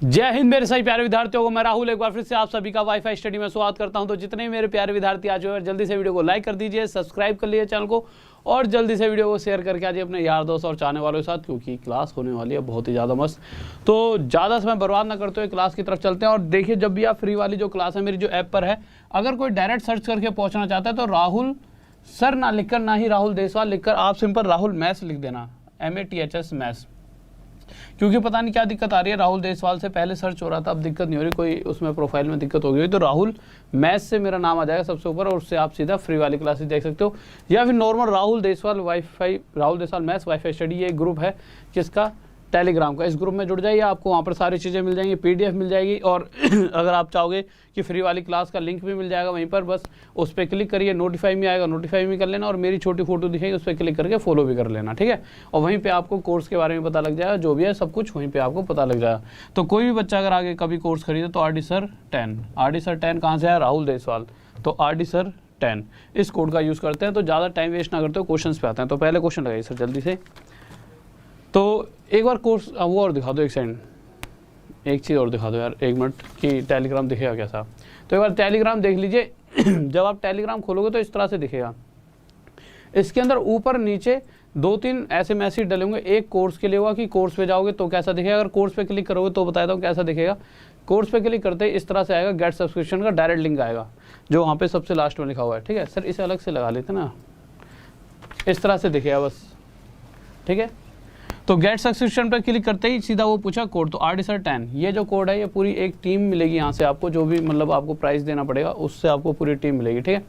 जय हिंद मेरे सभी प्यारे विद्यार्थियों को, मैं राहुल एक बार फिर से आप सभी का वाईफाई स्टडी में स्वागत करता हूं। तो जितने भी मेरे प्यारे विद्यार्थी आज हो जल्दी से वीडियो को लाइक कर दीजिए, सब्सक्राइब कर लीजिए चैनल को और जल्दी से वीडियो को शेयर करके आइए अपने यार दोस्त और चाहने वालों के साथ, क्योंकि क्लास होने वाली है बहुत ही ज़्यादा मस्त। तो ज़्यादा समय बर्बाद ना करते हुए क्लास की तरफ चलते हैं। और देखिए, जब भी आप फ्री वाली जो क्लास है मेरी जो ऐप पर है, अगर कोई डायरेक्ट सर्च करके पहुँचना चाहता है तो राहुल सर ना लिखकर, ना ही राहुल देसवाल लिखकर, आप सिंपल राहुल मैथ्स लिख देना, MATHS मैथ्स। क्योंकि पता नहीं क्या दिक्कत आ रही है, राहुल देसवाल से पहले सर्च हो रहा था, अब दिक्कत नहीं हो रही, कोई उसमें प्रोफाइल में दिक्कत हो गई। तो राहुल मैथ्स से मेरा नाम आ जाएगा सबसे ऊपर और उससे आप सीधा फ्री वाली क्लासेस देख सकते हो। या फिर normal Rahul Deswal maths wifi study, ये एक ग्रुप है जिसका टेलीग्राम का, इस ग्रुप में जुड़ जाइए, आपको वहाँ पर सारी चीज़ें मिल जाएंगी, PDF मिल जाएगी। और अगर आप चाहोगे कि फ्री वाली क्लास का लिंक भी मिल जाएगा वहीं पर, बस उस पर क्लिक करिए, नोटिफाई में आएगा, नोटिफाई में कर लेना और मेरी छोटी फोटो दिखेगी उस पर क्लिक करके फॉलो भी कर लेना, ठीक है। और वहीं पे आपको कोर्स के बारे में पता लग जाएगा, जो भी है सब कुछ वहीं पे आपको पता लग जाएगा। तो कोई भी बच्चा अगर आगे कभी कोर्स खरीदे तो RD Sir 10 कहाँ से है? राहुल देसवाल। तो RD Sir 10 इस कोड का यूज़ करते हैं। तो ज़्यादा टाइम वेस्ट ना करते हो, क्वेश्चन पे आते हैं। तो पहले क्वेश्चन लगाइए सर जल्दी से। तो एक बार कोर्स वो और दिखा दो, एक सेकंड, एक चीज़ और दिखा दो यार, एक मिनट, कि टेलीग्राम दिखेगा कैसा। तो एक बार टेलीग्राम देख लीजिए। जब आप टेलीग्राम खोलोगे तो इस तरह से दिखेगा। इसके अंदर ऊपर नीचे 2-3 ऐसे मैसेज डले होंगे। एक कोर्स के लिए होगा कि कोर्स पे जाओगे तो कैसा दिखेगा, अगर कोर्स पे क्लिक करोगे तो बताया था कैसा दिखेगा। कोर्स पे क्लिक करते ही इस तरह से आएगा, गेट सब्सक्रिप्शन का डायरेक्ट लिंक आएगा जो वहाँ पे सबसे लास्ट में लिखा हुआ है, ठीक है। सर इसे अलग से लगा लेते ना, इस तरह से दिखेगा बस, ठीक है। तो गेट सब्सक्रिप्शन पर क्लिक करते ही सीधा वो पूछा कोड, तो RD Sir 10 ये जो कोड है, ये पूरी एक टीम मिलेगी यहाँ से आपको, जो भी मतलब आपको प्राइस देना पड़ेगा उससे आपको पूरी टीम मिलेगी, ठीक है।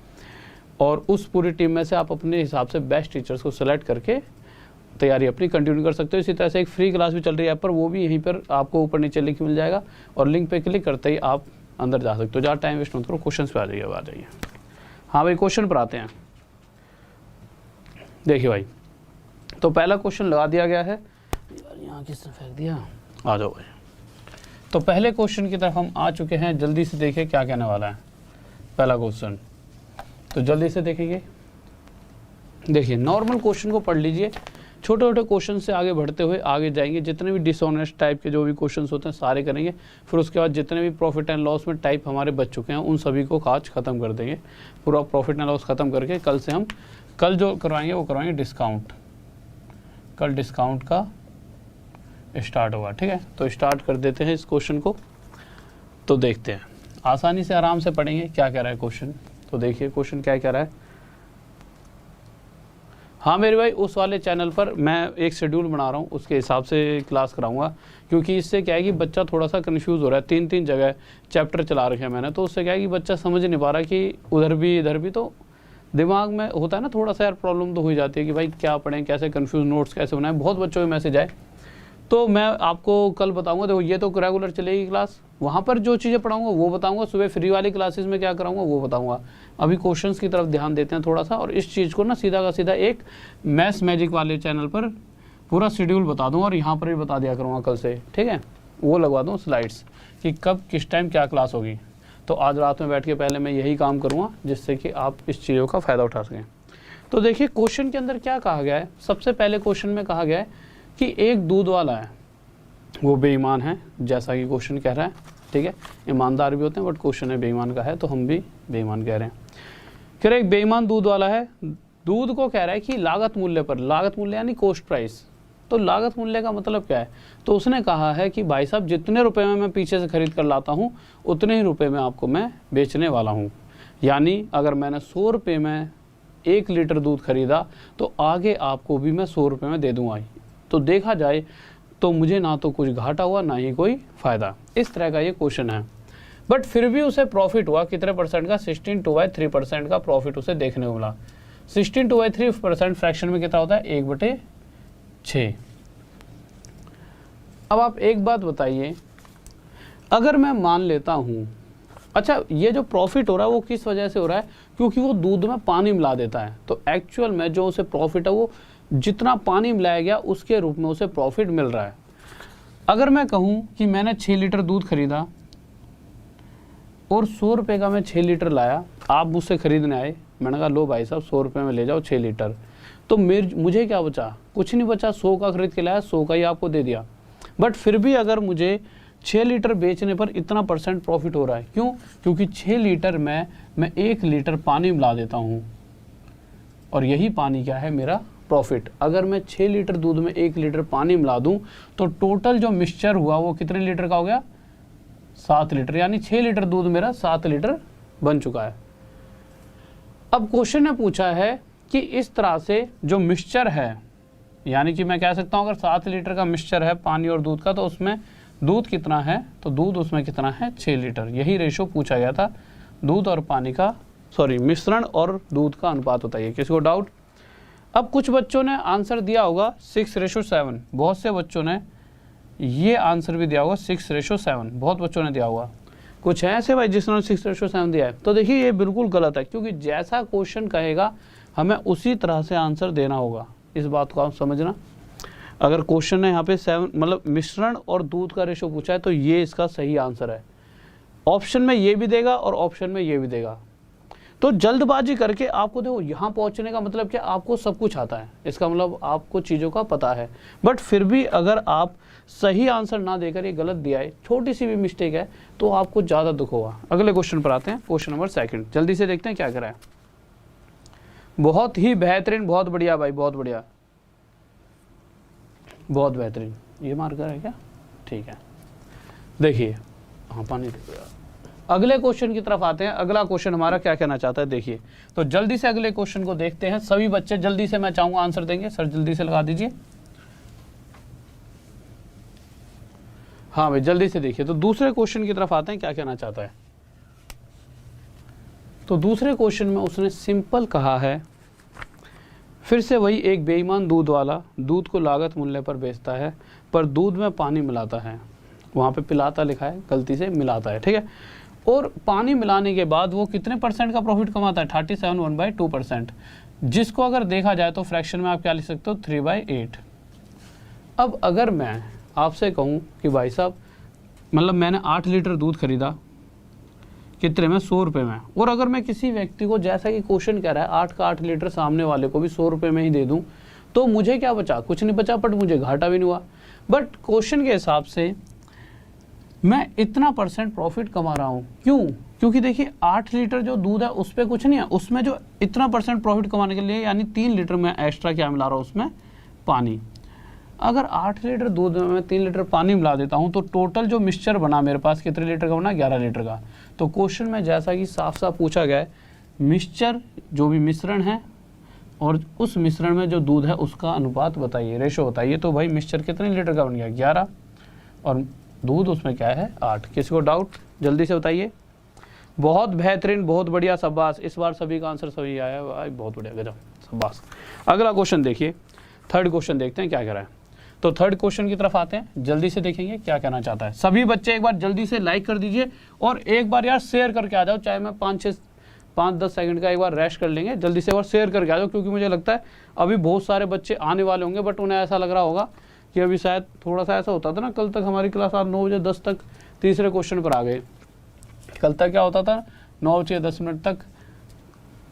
और उस पूरी टीम में से आप अपने हिसाब से बेस्ट टीचर्स को सेलेक्ट करके तैयारी अपनी कंटिन्यू कर सकते हो। इसी तरह से एक फ्री क्लास भी चल रही है ऐप पर, वो भी यहीं पर आपको ऊपर नीचे लिंक मिल जाएगा और लिंक पे क्लिक करते ही आप अंदर जा सकते हो। ज़्यादा टाइम वेस्ट मत करो, क्वेश्चन पे आ जाइए। हाँ भाई, क्वेश्चन पर आते हैं। देखिए भाई, तो पहला क्वेश्चन लगा दिया गया है यार, यहाँ किसने फेंक दिया, आ जाओ भाई। तो पहले क्वेश्चन की तरफ हम आ चुके हैं, जल्दी से देखिए क्या कहने वाला है पहला क्वेश्चन। तो जल्दी से देखेंगे, देखिए नॉर्मल क्वेश्चन को पढ़ लीजिए, छोटे छोटे क्वेश्चन से आगे बढ़ते हुए आगे जाएंगे। जितने भी डिसऑनेस्ट टाइप के जो भी क्वेश्चंस होते हैं सारे करेंगे, फिर उसके बाद जितने भी प्रॉफिट एंड लॉस में टाइप हमारे बच चुके हैं उन सभी को आज ख़त्म कर देंगे। पूरा प्रॉफिट एंड लॉस ख़त्म करके कल से हम कल जो करवाएंगे वो करवाएंगे डिस्काउंट। कल डिस्काउंट का स्टार्ट होगा, ठीक है। तो स्टार्ट कर देते हैं इस क्वेश्चन को। तो देखते हैं, आसानी से आराम से पढ़ेंगे क्या कह रहा है क्वेश्चन। तो देखिए क्वेश्चन क्या कह रहा है। हाँ मेरे भाई, उस वाले चैनल पर मैं एक शेड्यूल बना रहा हूँ, उसके हिसाब से क्लास कराऊंगा, क्योंकि इससे क्या है कि बच्चा थोड़ा सा कंफ्यूज हो रहा है। 3 जगह चैप्टर चला रखे हैं मैंने, तो उससे क्या है कि बच्चा समझ नहीं पा रहा कि उधर भी इधर भी, तो दिमाग में होता है ना थोड़ा सा यार, प्रॉब्लम तो हो ही जाती है कि भाई क्या पढ़ें, कैसे कंफ्यूज नोट्स कैसे बनाएं। बहुत बच्चों के मैसेज आए, तो मैं आपको कल बताऊंगा। देखो ये तो रेगुलर चलेगी क्लास, वहाँ पर जो चीज़ें पढ़ाऊंगा वो बताऊंगा, सुबह फ्री वाली क्लासेस में क्या कराऊंगा वो बताऊंगा। अभी क्वेश्चंस की तरफ ध्यान देते हैं थोड़ा सा, और इस चीज़ को ना सीधा का सीधा एक मैथ्स मैजिक वाले चैनल पर पूरा शेड्यूल बता दूँ और यहाँ पर भी बता दिया करूँगा कल से, ठीक है। वो लगवा दूँ स्लाइड्स कि कब किस टाइम क्या क्लास होगी। तो आज रात में बैठ के पहले मैं यही काम करूँगा जिससे कि आप इस चीज़ों का फ़ायदा उठा सकें। तो देखिए क्वेश्चन के अंदर क्या कहा गया है। सबसे पहले क्वेश्चन में कहा गया है कि एक दूध वाला है, वो बेईमान है, जैसा कि क्वेश्चन कह रहा है, ठीक है। ईमानदार भी होते हैं बट क्वेश्चन है बेईमान का है, तो हम भी बेईमान कह रहे हैं। कह रहे एक बेईमान दूध वाला है, दूध को कह रहा है कि लागत मूल्य पर, लागत मूल्य यानी कॉस्ट प्राइस। तो लागत मूल्य का मतलब क्या है, तो उसने कहा है कि भाई साहब जितने रुपए में मैं पीछे से खरीद कर लाता हूँ उतने ही रुपए में आपको मैं बेचने वाला हूँ। यानी अगर मैंने 100 रुपये में 1 लीटर दूध खरीदा तो आगे आपको भी मैं 100 रुपये में दे दूँगा। तो देखा जाए तो मुझे ना तो कुछ घाटा हुआ ना ही कोई फ़ायदा। इस तरह का ये क्वेश्चन है। बट फिर भी उसे प्रॉफिट हुआ कितने परसेंट का, 16/3% का प्रॉफिट उसे देखने को मिला। 16/3% फ्रैक्शन में कितना होता है, 1/6। अब आप एक बात बताइए, अगर मैं मान लेता हूँ, अच्छा ये जो प्रॉफिट हो रहा है वो किस वजह से हो रहा है, क्योंकि वो दूध में पानी मिला देता है। तो एक्चुअल में जो उसे प्रॉफिट है वो जितना पानी मिलाया गया उसके रूप में उसे प्रॉफिट मिल रहा है। अगर मैं कहूँ कि मैंने 6 लीटर दूध खरीदा और 100 रुपये का मैं 6 लीटर लाया, आप मुझसे खरीदने आए, मैंने कहा लो भाई साहब 100 रुपये में ले जाओ 6 लीटर, तो मुझे क्या बचा, कुछ नहीं बचा, 100 का खरीद के लाया, 100 का ही आपको दे दिया। बट फिर भी अगर मुझे 6 लीटर बेचने पर इतना % प्रॉफिट हो रहा है। क्यों? क्योंकि 6 लीटर में मैं 1 लीटर पानी मिला देता हूँ और यही पानी क्या है मेरा प्रॉफिट। अगर मैं 6 लीटर दूध में 1 लीटर पानी मिला दूं तो टोटल जो मिक्सचर हुआ वो कितने लीटर का हो गया? 7 लीटर, यानी 6 लीटर दूध मेरा 7 लीटर बन चुका है। अब क्वेश्चन ने पूछा है कि इस तरह से जो मिक्सचर है, यानी कि मैं कह सकता हूं अगर 7 लीटर का मिक्सचर है पानी और दूध का, तो उसमें दूध कितना है? तो दूध उसमें कितना है? 6 लीटर। यही रेशो पूछा गया था, दूध और पानी का, सॉरी मिश्रण और दूध का अनुपात होता है। किसी को डाउट? अब कुछ बच्चों ने आंसर दिया होगा 6:7, बहुत से बच्चों ने ये आंसर भी दिया होगा 6:7, बहुत बच्चों ने दिया होगा। कुछ है ऐसे भाई जिसने 6:7 दिया है? तो देखिए ये बिल्कुल गलत है, क्योंकि जैसा क्वेश्चन कहेगा हमें उसी तरह से आंसर देना होगा। इस बात को आप समझना। अगर क्वेश्चन ने यहाँ पे 7 मतलब मिश्रण और दूध का रेशो पूछा है तो ये इसका सही आंसर है। ऑप्शन में ये भी देगा और ऑप्शन में ये भी देगा। तो जल्दबाजी करके आपको देखो यहाँ पहुँचने का मतलब क्या? आपको सब कुछ आता है, इसका मतलब आपको चीज़ों का पता है, बट फिर भी अगर आप सही आंसर ना देकर ये गलत दिया है, छोटी सी भी मिस्टेक है, तो आपको ज़्यादा दुख होगा। अगले क्वेश्चन पर आते हैं, क्वेश्चन नंबर 2। जल्दी से देखते हैं क्या करा है। बहुत ही बेहतरीन, बहुत बढ़िया भाई, बहुत बढ़िया, बहुत बेहतरीन। ये मार्कर है क्या? ठीक है, देखिए, हाँ पानी देखो। अगले क्वेश्चन की तरफ आते हैं। अगला क्वेश्चन हमारा क्या कहना चाहता है, देखिए। तो जल्दी से अगले क्वेश्चन को देखते हैं। सभी बच्चे जल्दी से, मैं चाहूंगा आंसर देंगे। सर जल्दी से लगा दीजिए। हाँ भाई जल्दी से देखिए। तो दूसरे क्वेश्चन की तरफ आते हैं, क्या कहना चाहता है। तो दूसरे क्वेश्चन में उसने सिंपल कहा है, फिर से वही एक बेईमान दूध वाला दूध को लागत मूल्य पर बेचता है, पर दूध में पानी मिलाता है। वहाँ पे पिलाता लिखा है, गलती से मिलाता है, ठीक है। और पानी मिलाने के बाद वो कितने % का प्रॉफिट कमाता है? 37 1/2%, जिसको अगर देखा जाए तो फ्रैक्शन में आप क्या लिख सकते हो? 3/8। अब अगर मैं आपसे कहूँ कि भाई साहब, मतलब मैंने 8 लीटर दूध खरीदा, कितने में? 100 रुपये में। और अगर मैं किसी व्यक्ति को, जैसा कि क्वेश्चन कह रहा है, 8 का 8 लीटर सामने वाले को भी 100 रुपये में ही दे दूँ, तो मुझे क्या बचा? कुछ नहीं बचा, बट मुझे घाटा भी नहीं हुआ। बट क्वेश्चन के हिसाब से मैं इतना % प्रॉफिट कमा रहा हूँ। क्यों? क्योंकि देखिए 8 लीटर जो दूध है उस पर कुछ नहीं है, उसमें जो इतना % प्रॉफिट कमाने के लिए, यानी 3 लीटर में एक्स्ट्रा क्या मिला रहा हूँ? उसमें पानी। अगर 8 लीटर दूध में मैं 3 लीटर पानी मिला देता हूँ, तो टोटल जो मिक्सचर बना मेरे पास कितने लीटर का बना? 11 लीटर का। तो क्वेश्चन में जैसा कि साफ साफ पूछा गया है, मिक्सचर जो भी मिश्रण है और उस मिश्रण में जो दूध है उसका अनुपात बताइए, रेशो बताइए। तो भाई मिक्सचर कितने लीटर का बन गया? 11, और दूध उसमें क्या है? 8। किसी को डाउट? जल्दी से बताइए। बहुत बेहतरीन, बहुत बढ़िया, शाबाश। इस बार सभी का आंसर सही आया है भाई, बहुत बढ़िया, गजब, शाबाश। अगला क्वेश्चन देखिए, थर्ड क्वेश्चन देखते हैं क्या कह रहा है। तो थर्ड क्वेश्चन की तरफ आते हैं, जल्दी से देखेंगे क्या कहना चाहता है। सभी बच्चे एक बार जल्दी से लाइक कर दीजिए और एक बार यार शेयर करके आ जाओ, चाहे मैं 5-10 सेकंड का एक बार रेस्ट कर लेंगे, जल्दी से और शेयर करके आ जाओ, क्योंकि मुझे लगता है अभी बहुत सारे बच्चे आने वाले होंगे, बट उन्हें ऐसा लग रहा होगा कि अभी शायद थोड़ा सा ऐसा होता था ना, कल तक हमारी क्लास आप 9 बजे 10 तक तीसरे क्वेश्चन पर आ गए। कल तक क्या होता था? 9 बजे 10 मिनट तक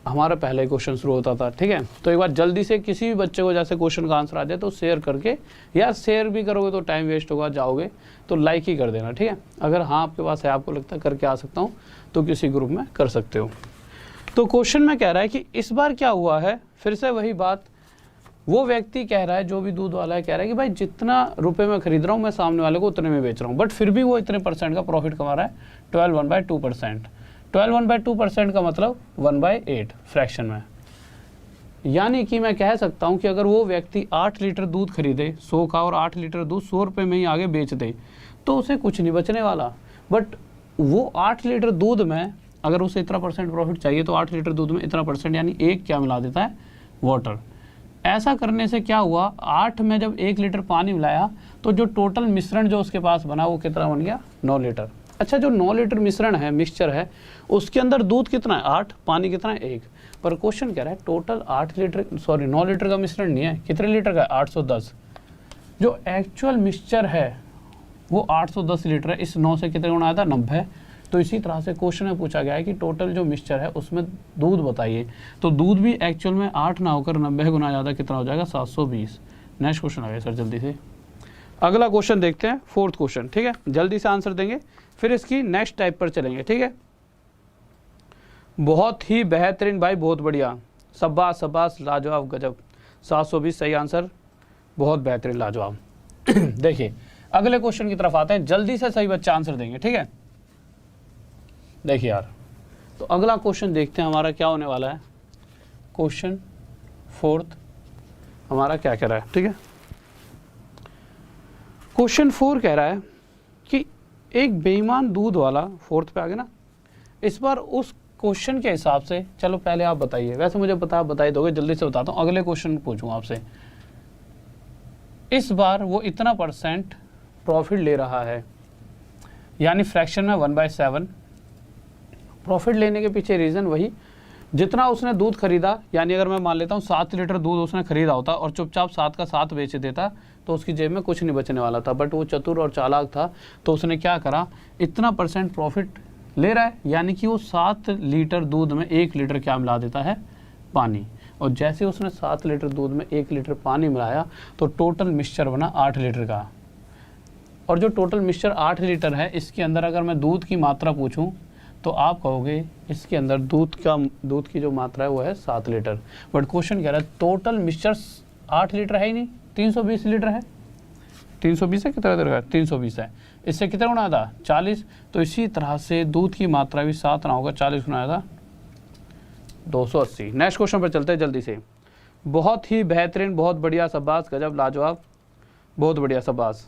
हमारा पहला ही क्वेश्चन शुरू होता था, ठीक है। तो एक बार जल्दी से किसी भी बच्चे को जैसे क्वेश्चन का आंसर आ जाए तो शेयर करके, या शेयर भी करोगे तो टाइम वेस्ट होगा, जाओगे तो लाइक ही कर देना, ठीक है। अगर हाँ आपके पास है, आपको लगता है करके आ सकता हूँ, तो किसी ग्रुप में कर सकते हो। तो क्वेश्चन में कह रहा है कि इस बार क्या हुआ है, फिर से वही बात, वो व्यक्ति कह रहा है, जो भी दूध वाला है कह रहा है कि भाई जितना रुपए में खरीद रहा हूँ मैं सामने वाले को उतने में बेच रहा हूँ, बट फिर भी वो इतने % का प्रॉफिट कमा रहा है, 12 1/2%। 12 1/2% का मतलब 1/8 फ्रैक्शन में। यानी कि मैं कह सकता हूँ कि अगर वो व्यक्ति 8 लीटर दूध खरीदे 100 का, और 8 लीटर दूध 100 रुपये में ही आगे बेच दे, तो उसे कुछ नहीं बचने वाला। बट वो 8 लीटर दूध में अगर उसे इतना % प्रॉफिट चाहिए, तो 8 लीटर दूध में इतना % यानी एक क्या मिला देता है? वाटर। ऐसा करने से क्या हुआ, 8 में जब 1 लीटर पानी मिलाया तो जो टोटल मिश्रण जो उसके पास बना वो कितना बन गया? 9 लीटर। अच्छा, जो 9 लीटर मिश्रण है, मिक्सचर है, उसके अंदर दूध कितना है? 8, पानी कितना है? 1। पर क्वेश्चन कह रहा है टोटल 9 लीटर का मिश्रण नहीं है, कितने लीटर का है? 810। जो एक्चुअल मिक्सचर है वो 810 लीटर है। इस 9 से कितने गुना आया था? 90। तो इसी तरह से क्वेश्चन में पूछा गया है कि टोटल जो मिक्सचर है उसमें दूध बताइए। तो दूध भी एक्चुअल में 8 ना होकर 90 गुना ज़्यादा कितना हो जाएगा? 720। नेक्स्ट क्वेश्चन आ गया सर जल्दी से। अगला क्वेश्चन देखते हैं, फोर्थ क्वेश्चन, ठीक है, जल्दी से आंसर देंगे फिर इसकी नेक्स्ट टाइप पर चलेंगे, ठीक है। बहुत ही बेहतरीन भाई, बहुत बढ़िया, शाबाश शाबाश, लाजवाब, गजब, 720 सही आंसर, बहुत बेहतरीन, लाजवाब। देखिए अगले क्वेश्चन की तरफ आते हैं, जल्दी से सही बच्चा आंसर देंगे, ठीक है। देखिए यार, तो अगला क्वेश्चन देखते हैं हमारा क्या होने वाला है। क्वेश्चन फोर्थ हमारा क्या कह रहा है, ठीक है। क्वेश्चन 4 कह रहा है कि एक बेईमान दूध वाला, फोर्थ पे आ गया ना, इस बार उस क्वेश्चन के हिसाब से, चलो पहले आप बताइए, वैसे मुझे पता, आप बताई दोगे, जल्दी से बताता हूँ। अगले क्वेश्चन पूछूँ आपसे, इस बार वो इतना % प्रॉफिट ले रहा है, यानी फ्रैक्शन में 1/7। प्रॉफिट लेने के पीछे रीज़न वही, जितना उसने दूध खरीदा, यानी अगर मैं मान लेता हूँ 7 लीटर दूध उसने खरीदा होता और चुपचाप 7 का 7 बेच देता तो उसकी जेब में कुछ नहीं बचने वाला था। बट वो चतुर और चालाक था, तो उसने क्या करा, इतना % प्रॉफिट ले रहा है, यानी कि वो 7 लीटर दूध में 1 लीटर क्या मिला देता है, पानी। और जैसे उसने 7 लीटर दूध में 1 लीटर पानी मिलाया तो टोटल मिक्सचर बना 8 लीटर का। और जो टोटल मिक्सचर 8 लीटर है, इसके अंदर अगर मैं दूध की मात्रा पूछूं तो आप कहोगे इसके अंदर दूध की जो मात्रा है वो है 7 लीटर। बट क्वेश्चन कह रहा है टोटल मिक्सचर 8 लीटर है ही नहीं, 320 लीटर है। 320 है, कितना देर है, 320 है, इससे कितना गुना था, 40। तो इसी तरह से दूध की मात्रा भी 7 ना होगा, 40 गुना था 280। नेक्स्ट क्वेश्चन पर चलते हैं जल्दी से। बहुत ही बेहतरीन, बहुत बढ़िया, शाबाश, गजब, लाजवाब, बहुत बढ़िया, शाबाश।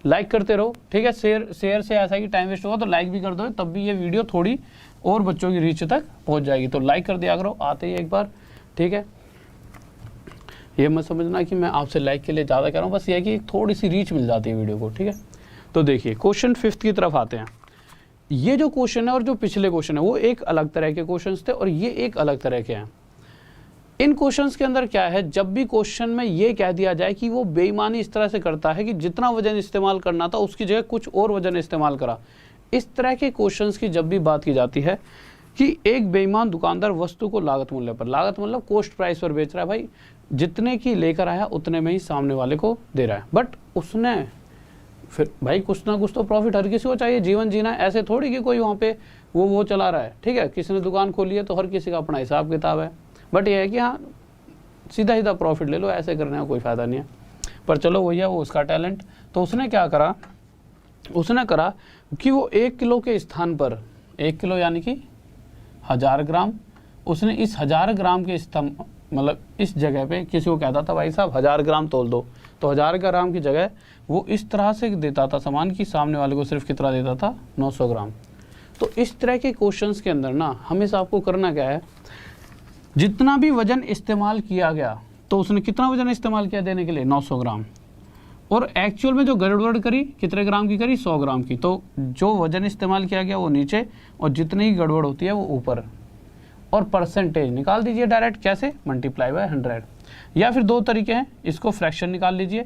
लाइक करते रहो, ठीक है। शेयर से ऐसा कि टाइम वेस्ट होगा, तो लाइक भी कर दो, तब भी ये वीडियो थोड़ी और बच्चों की रीच तक पहुंच जाएगी। तो लाइक कर दिया करो आते ही एक बार, ठीक है। ये मत समझना कि मैं आपसे लाइक के लिए ज़्यादा कर रहा हूँ, बस ये है कि थोड़ी सी रीच मिल जाती है वीडियो को, ठीक है। तो देखिए क्वेश्चन 5 की तरफ आते हैं। ये जो क्वेश्चन है और जो पिछले क्वेश्चन है वो एक अलग तरह के क्वेश्चन थे और ये एक अलग तरह के हैं। इन क्वेश्चंस के अंदर क्या है, जब भी क्वेश्चन में ये कह दिया जाए कि वो बेईमानी इस तरह से करता है कि जितना वजन इस्तेमाल करना था उसकी जगह कुछ और वजन इस्तेमाल करा, इस तरह के क्वेश्चंस की जब भी बात की जाती है कि एक बेईमान दुकानदार वस्तु को लागत मूल्य पर, लागत मतलब कॉस्ट प्राइस पर बेच रहा है, भाई जितने की लेकर आया उतने में ही सामने वाले को दे रहा है। बट उसने फिर भाई कुछ ना कुछ तो प्रॉफिट हर किसी को चाहिए, जीवन जीना है, ऐसे थोड़ी कि कोई वहाँ पे वो चला रहा है, ठीक है। किसी ने दुकान खोली है तो हर किसी का अपना हिसाब किताब है। बट ये है कि हाँ सीधा प्रॉफिट ले लो, ऐसे करने का कोई फ़ायदा नहीं है। पर चलो वही है, वो उसका टैलेंट। तो उसने क्या करा, उसने करा कि वो 1 किलो के स्थान पर, 1 किलो यानी कि 1000 ग्राम, उसने इस 1000 ग्राम के मतलब इस जगह पे किसी को कहता था भाई साहब 1000 ग्राम तोल दो, तो 1000 ग्राम की जगह वो इस तरह से देता था सामान कि सामने वाले को सिर्फ कितना देता था, 900 ग्राम। तो इस तरह के क्वेश्चंस के अंदर ना हमेशा आपको करना क्या है, जितना भी वजन इस्तेमाल किया गया, तो उसने कितना वजन इस्तेमाल किया देने के लिए, 900 ग्राम। और एक्चुअल में जो गड़बड़ करी कितने ग्राम की करी, 100 ग्राम की। तो जो वजन इस्तेमाल किया गया वो नीचे और जितनी गड़बड़ होती है वो ऊपर। और परसेंटेज निकाल दीजिए डायरेक्ट, कैसे, मल्टीप्लाई बाय 100। या फिर 2 तरीके हैं, इसको फ्रैक्शन निकाल लीजिए,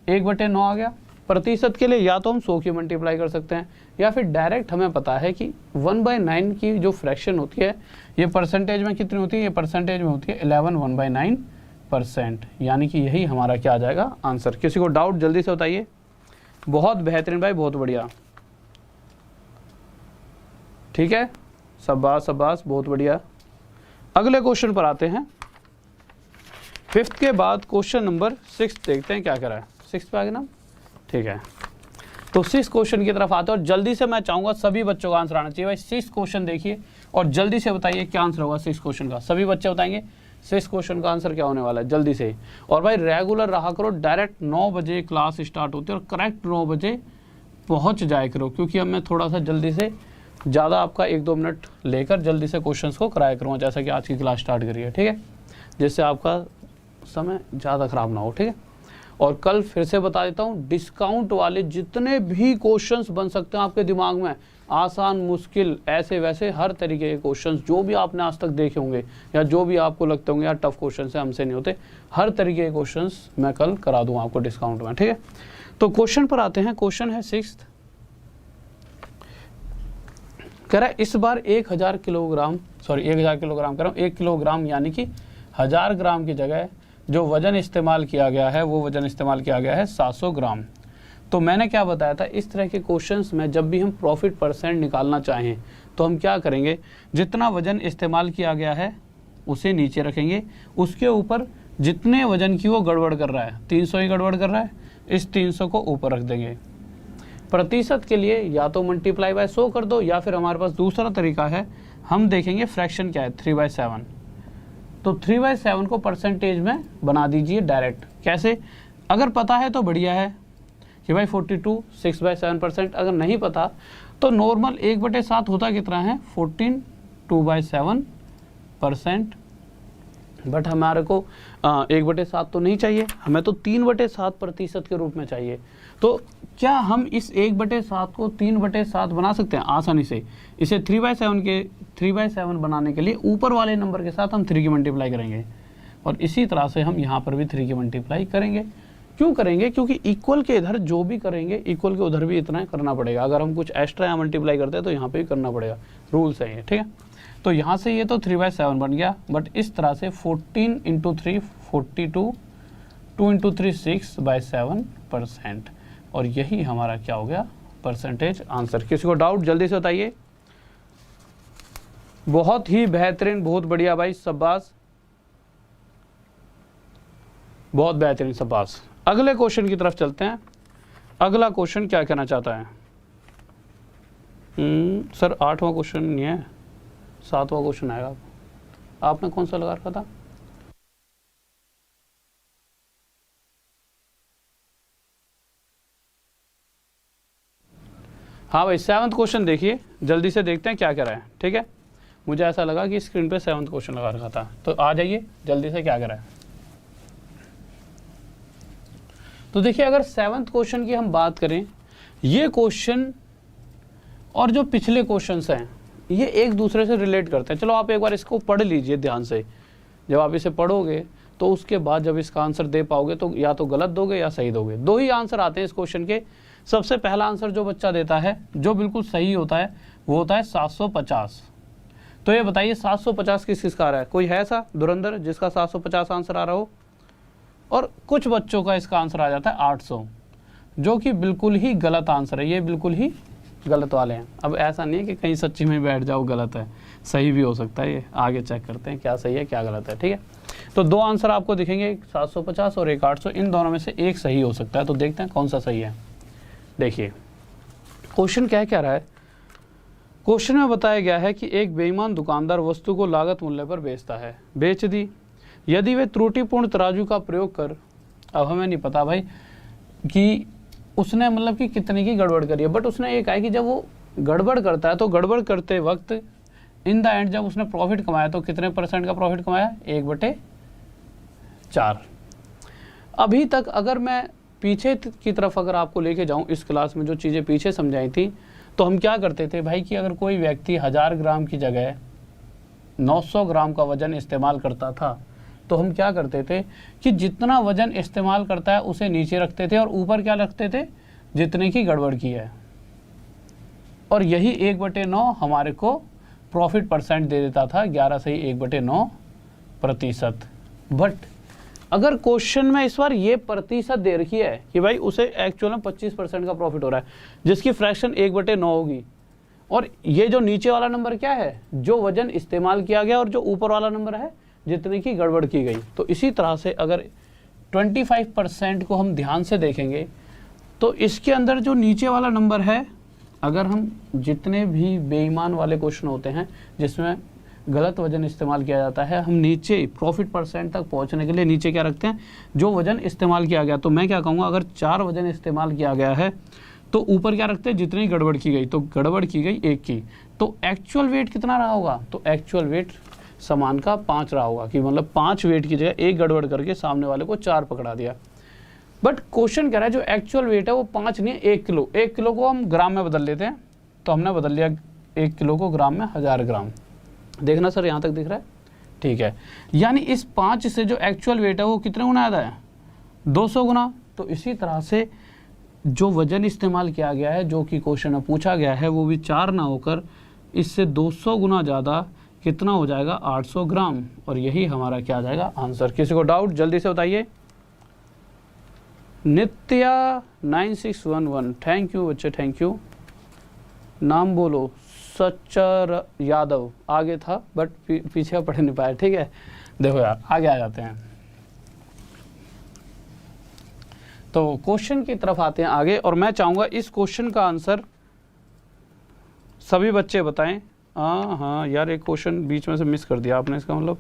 1/9 आ गया। प्रतिशत के लिए या तो हम 100 की मल्टीप्लाई कर सकते हैं, या फिर डायरेक्ट हमें पता है कि 1/9 की जो फ्रैक्शन होती है ये परसेंटेज में कितनी होती है, ये परसेंटेज में होती है 11 1/9%। यानी कि यही हमारा क्या आ जाएगा, आंसर। किसी को डाउट जल्दी से बताइए। बहुत बेहतरीन भाई, बहुत बढ़िया, ठीक है, शाबाश शाबाश, बहुत बढ़िया। अगले क्वेश्चन पर आते हैं। 5th के बाद क्वेश्चन नंबर 6 देखते हैं क्या करा है। 6 पे आ गए ना, ठीक है। तो 6 क्वेश्चन की तरफ आते हैं और जल्दी से मैं चाहूंगा सभी बच्चों का आंसर आना चाहिए। भाई 6 क्वेश्चन देखिए और जल्दी से बताइए क्या आंसर होगा 6 क्वेश्चन का। सभी बच्चे बताएंगे 6 क्वेश्चन का आंसर क्या होने वाला है, जल्दी से। और भाई रेगुलर रहा करो, डायरेक्ट 9 बजे क्लास स्टार्ट होती है और करेक्ट 9 बजे पहुंच जाया करो, क्योंकि अब मैं थोड़ा सा जल्दी से ज़्यादा आपका 1-2 मिनट लेकर जल्दी से क्वेश्चंस को कराया करूँगा, जैसा कि आज की क्लास स्टार्ट करी है, ठीक है, जिससे आपका समय ज़्यादा ख़राब ना हो, ठीक है। और कल फिर से बता देता हूँ, डिस्काउंट वाले जितने भी क्वेश्चंस बन सकते हैं आपके दिमाग में, आसान मुश्किल ऐसे वैसे हर तरीके के क्वेश्चंस जो भी आपने आज तक देखे होंगे या जो भी आपको लगते होंगे यार टफ क्वेश्चन है हमसे नहीं होते, हर तरीके के क्वेश्चंस मैं कल करा दूंगा आपको डिस्काउंट में, ठीक है। तो क्वेश्चन पर आते हैं। क्वेश्चन है 6th, कह रहा है इस बार 1000 किलोग्राम कह रहा हूँ 1 किलोग्राम यानी कि 1000 ग्राम की जगह जो वजन इस्तेमाल किया गया है वो वजन इस्तेमाल किया गया है 700 ग्राम। तो मैंने क्या बताया था, इस तरह के क्वेश्चंस में जब भी हम प्रॉफिट परसेंट निकालना चाहें तो हम क्या करेंगे, जितना वजन इस्तेमाल किया गया है उसे नीचे रखेंगे, उसके ऊपर जितने वजन की वो गड़बड़ कर रहा है, 300 ही गड़बड़ कर रहा है, इस 300 को ऊपर रख देंगे। प्रतिशत के लिए या तो मल्टीप्लाई बाय 100 कर दो, या फिर हमारे पास दूसरा तरीका है, हम देखेंगे फ्रैक्शन क्या है, 3/7। तो 3/7 को परसेंटेज में बना दीजिए डायरेक्ट। कैसे, अगर पता है तो बढ़िया है कि भाई 42 6/7%। अगर नहीं पता तो नॉर्मल 1/7 होता कितना है, 14 2/7%। बट हमारे को 1/7 तो नहीं चाहिए, हमें तो 3/7% के रूप में चाहिए। तो क्या हम इस 1/7 को 3/7 बना सकते हैं आसानी से। इसे 3/7 बनाने के लिए ऊपर वाले नंबर के साथ हम 3 की मल्टीप्लाई करेंगे, और इसी तरह से हम यहाँ पर भी 3 की मल्टीप्लाई करेंगे। क्यों करेंगे, क्योंकि इक्वल के इधर जो भी करेंगे इक्वल के उधर भी इतना करना पड़ेगा। अगर हम कुछ एक्स्ट्रा यहाँ मल्टीप्लाई करते हैं तो यहाँ पे भी करना पड़ेगा, रूल्स है ये, ठीक है। तो यहाँ से ये तो 3/7 बन गया, बट इस तरह से 14 × 3 42, 2 × 3 6/7%, और यही हमारा क्या हो गया, परसेंटेज आंसर। किसी को डाउट जल्दी से बताइए। बहुत ही बेहतरीन, बहुत बढ़िया भाई, शाबाश, बहुत बेहतरीन, शाबाश। अगले क्वेश्चन की तरफ चलते हैं। अगला क्वेश्चन क्या कहना चाहता है, सर 8वां क्वेश्चन नहीं है, 7वां क्वेश्चन आएगा। आपने कौन सा लगा रखा था, हाँ भाई 7वां क्वेश्चन देखिए, जल्दी से देखते हैं क्या कह रहा है, ठीक है। मुझे ऐसा लगा कि स्क्रीन पे 7वां क्वेश्चन लगा रखा था, तो आ जाइए जल्दी से क्या कह रहा है। तो देखिए, अगर 7वां क्वेश्चन की हम बात करें, ये क्वेश्चन और जो पिछले क्वेश्चंस हैं ये एक दूसरे से रिलेट करते हैं। चलो आप एक बार इसको पढ़ लीजिए ध्यान से। जब आप इसे पढ़ोगे तो उसके बाद जब इसका आंसर दे पाओगे तो या तो गलत दोगे या सही दोगे। दो ही आंसर आते हैं इस क्वेश्चन के। सबसे पहला आंसर जो बच्चा देता है, जो बिल्कुल सही होता है, वो होता है 750। तो ये बताइए 750 किसका आ रहा है, कोई है ऐसा धुरंधर जिसका 750 आंसर आ रहा हो। और कुछ बच्चों का इसका आंसर आ जाता है 800, जो कि बिल्कुल ही गलत आंसर है। ये बिल्कुल ही गलत वाले हैं। अब ऐसा नहीं है कि कहीं सच्ची में बैठ जाओ गलत है, सही भी हो सकता है। ये आगे चेक करते हैं क्या सही है क्या गलत है, ठीक है। तो दो आंसर आपको दिखेंगे, एक 750 और एक 800। इन दोनों में से एक सही हो सकता है, तो देखते हैं कौन सा सही है। देखिए क्वेश्चन क्या कह रहा है। क्वेश्चन में बताया गया है कि एक बेईमान दुकानदार वस्तु को लागत मूल्य पर बेचता है, बेच दी। यदि वे त्रुटिपूर्ण तराजू का प्रयोग कर, अब हमें नहीं पता भाई कि उसने मतलब कि कितने की गड़बड़ करी है, बट उसने ये कहा कि जब वो गड़बड़ करता है तो गड़बड़ करते वक्त इन द एंड जब उसने प्रॉफिट कमाया तो कितने % का प्रॉफिट कमाया, 1/4। अभी तक अगर मैं पीछे की तरफ अगर आपको लेके जाऊं, इस क्लास में जो चीज़ें पीछे समझाई थी, तो हम क्या करते थे भाई कि अगर कोई व्यक्ति 1000 ग्राम की जगह 900 ग्राम का वजन इस्तेमाल करता था, तो हम क्या करते थे कि जितना वजन इस्तेमाल करता है उसे नीचे रखते थे और ऊपर क्या रखते थे, जितने की गड़बड़ की है। और यही 1/9 हमारे को प्रॉफिट % दे देता था, 11 से ही 1/9%। बट अगर क्वेश्चन में इस बार ये प्रतिशत दे रखी है कि भाई उसे एक्चुअल में 25% का प्रॉफिट हो रहा है, जिसकी फ्रैक्शन 1/9 होगी, और ये जो नीचे वाला नंबर क्या है, जो वजन इस्तेमाल किया गया, और जो ऊपर वाला नंबर है जितने की गड़बड़ की गई। तो इसी तरह से अगर 25% को हम ध्यान से देखेंगे तो इसके अंदर जो नीचे वाला नंबर है, अगर हम जितने भी बेईमान वाले क्वेश्चन होते हैं जिसमें गलत वजन इस्तेमाल किया जाता है, हम नीचे प्रॉफिट % तक पहुंचने के लिए नीचे क्या रखते हैं, जो वजन इस्तेमाल किया गया। तो मैं क्या कहूँगा, अगर 4 वजन इस्तेमाल किया गया है तो ऊपर क्या रखते हैं, जितनी गड़बड़ की गई। तो गड़बड़ की गई 1 की, तो एक्चुअल वेट कितना रहा होगा, तो एक्चुअल वेट समान का 5 रहा होगा, कि मतलब 5 वेट की जगह 1 गड़बड़ करके सामने वाले को 4 पकड़ा दिया। बट क्वेश्चन कह रहा है जो एक्चुअल वेट है वो 5 नहीं है, 1 किलो। 1 किलो को हम ग्राम में बदल लेते हैं, तो हमने बदल लिया 1 किलो को ग्राम में 1000 ग्राम। देखना सर यहाँ तक दिख रहा है, ठीक है। यानी इस 5 से जो एक्चुअल वेट है वो कितने गुना आता है, 200 गुना। तो इसी तरह से जो वजन इस्तेमाल किया गया है, जो कि क्वेश्चन में पूछा गया है, वो भी 4 ना होकर इससे 200 गुना ज़्यादा कितना हो जाएगा 800 ग्राम, और यही हमारा क्या आ जाएगा आंसर। किसी को डाउट जल्दी से बताइए। नित्या 9611, थैंक यू बच्चे, थैंक यू। नाम बोलो। सच्चर यादव आगे था बट पीछे पढ़ नहीं पाया, ठीक है। देखो यार आगे आ जाते हैं, तो क्वेश्चन की तरफ आते हैं आगे, और मैं चाहूंगा इस क्वेश्चन का आंसर सभी बच्चे बताएं। हाँ यार एक क्वेश्चन बीच में से मिस कर दिया आपने, इसका मतलब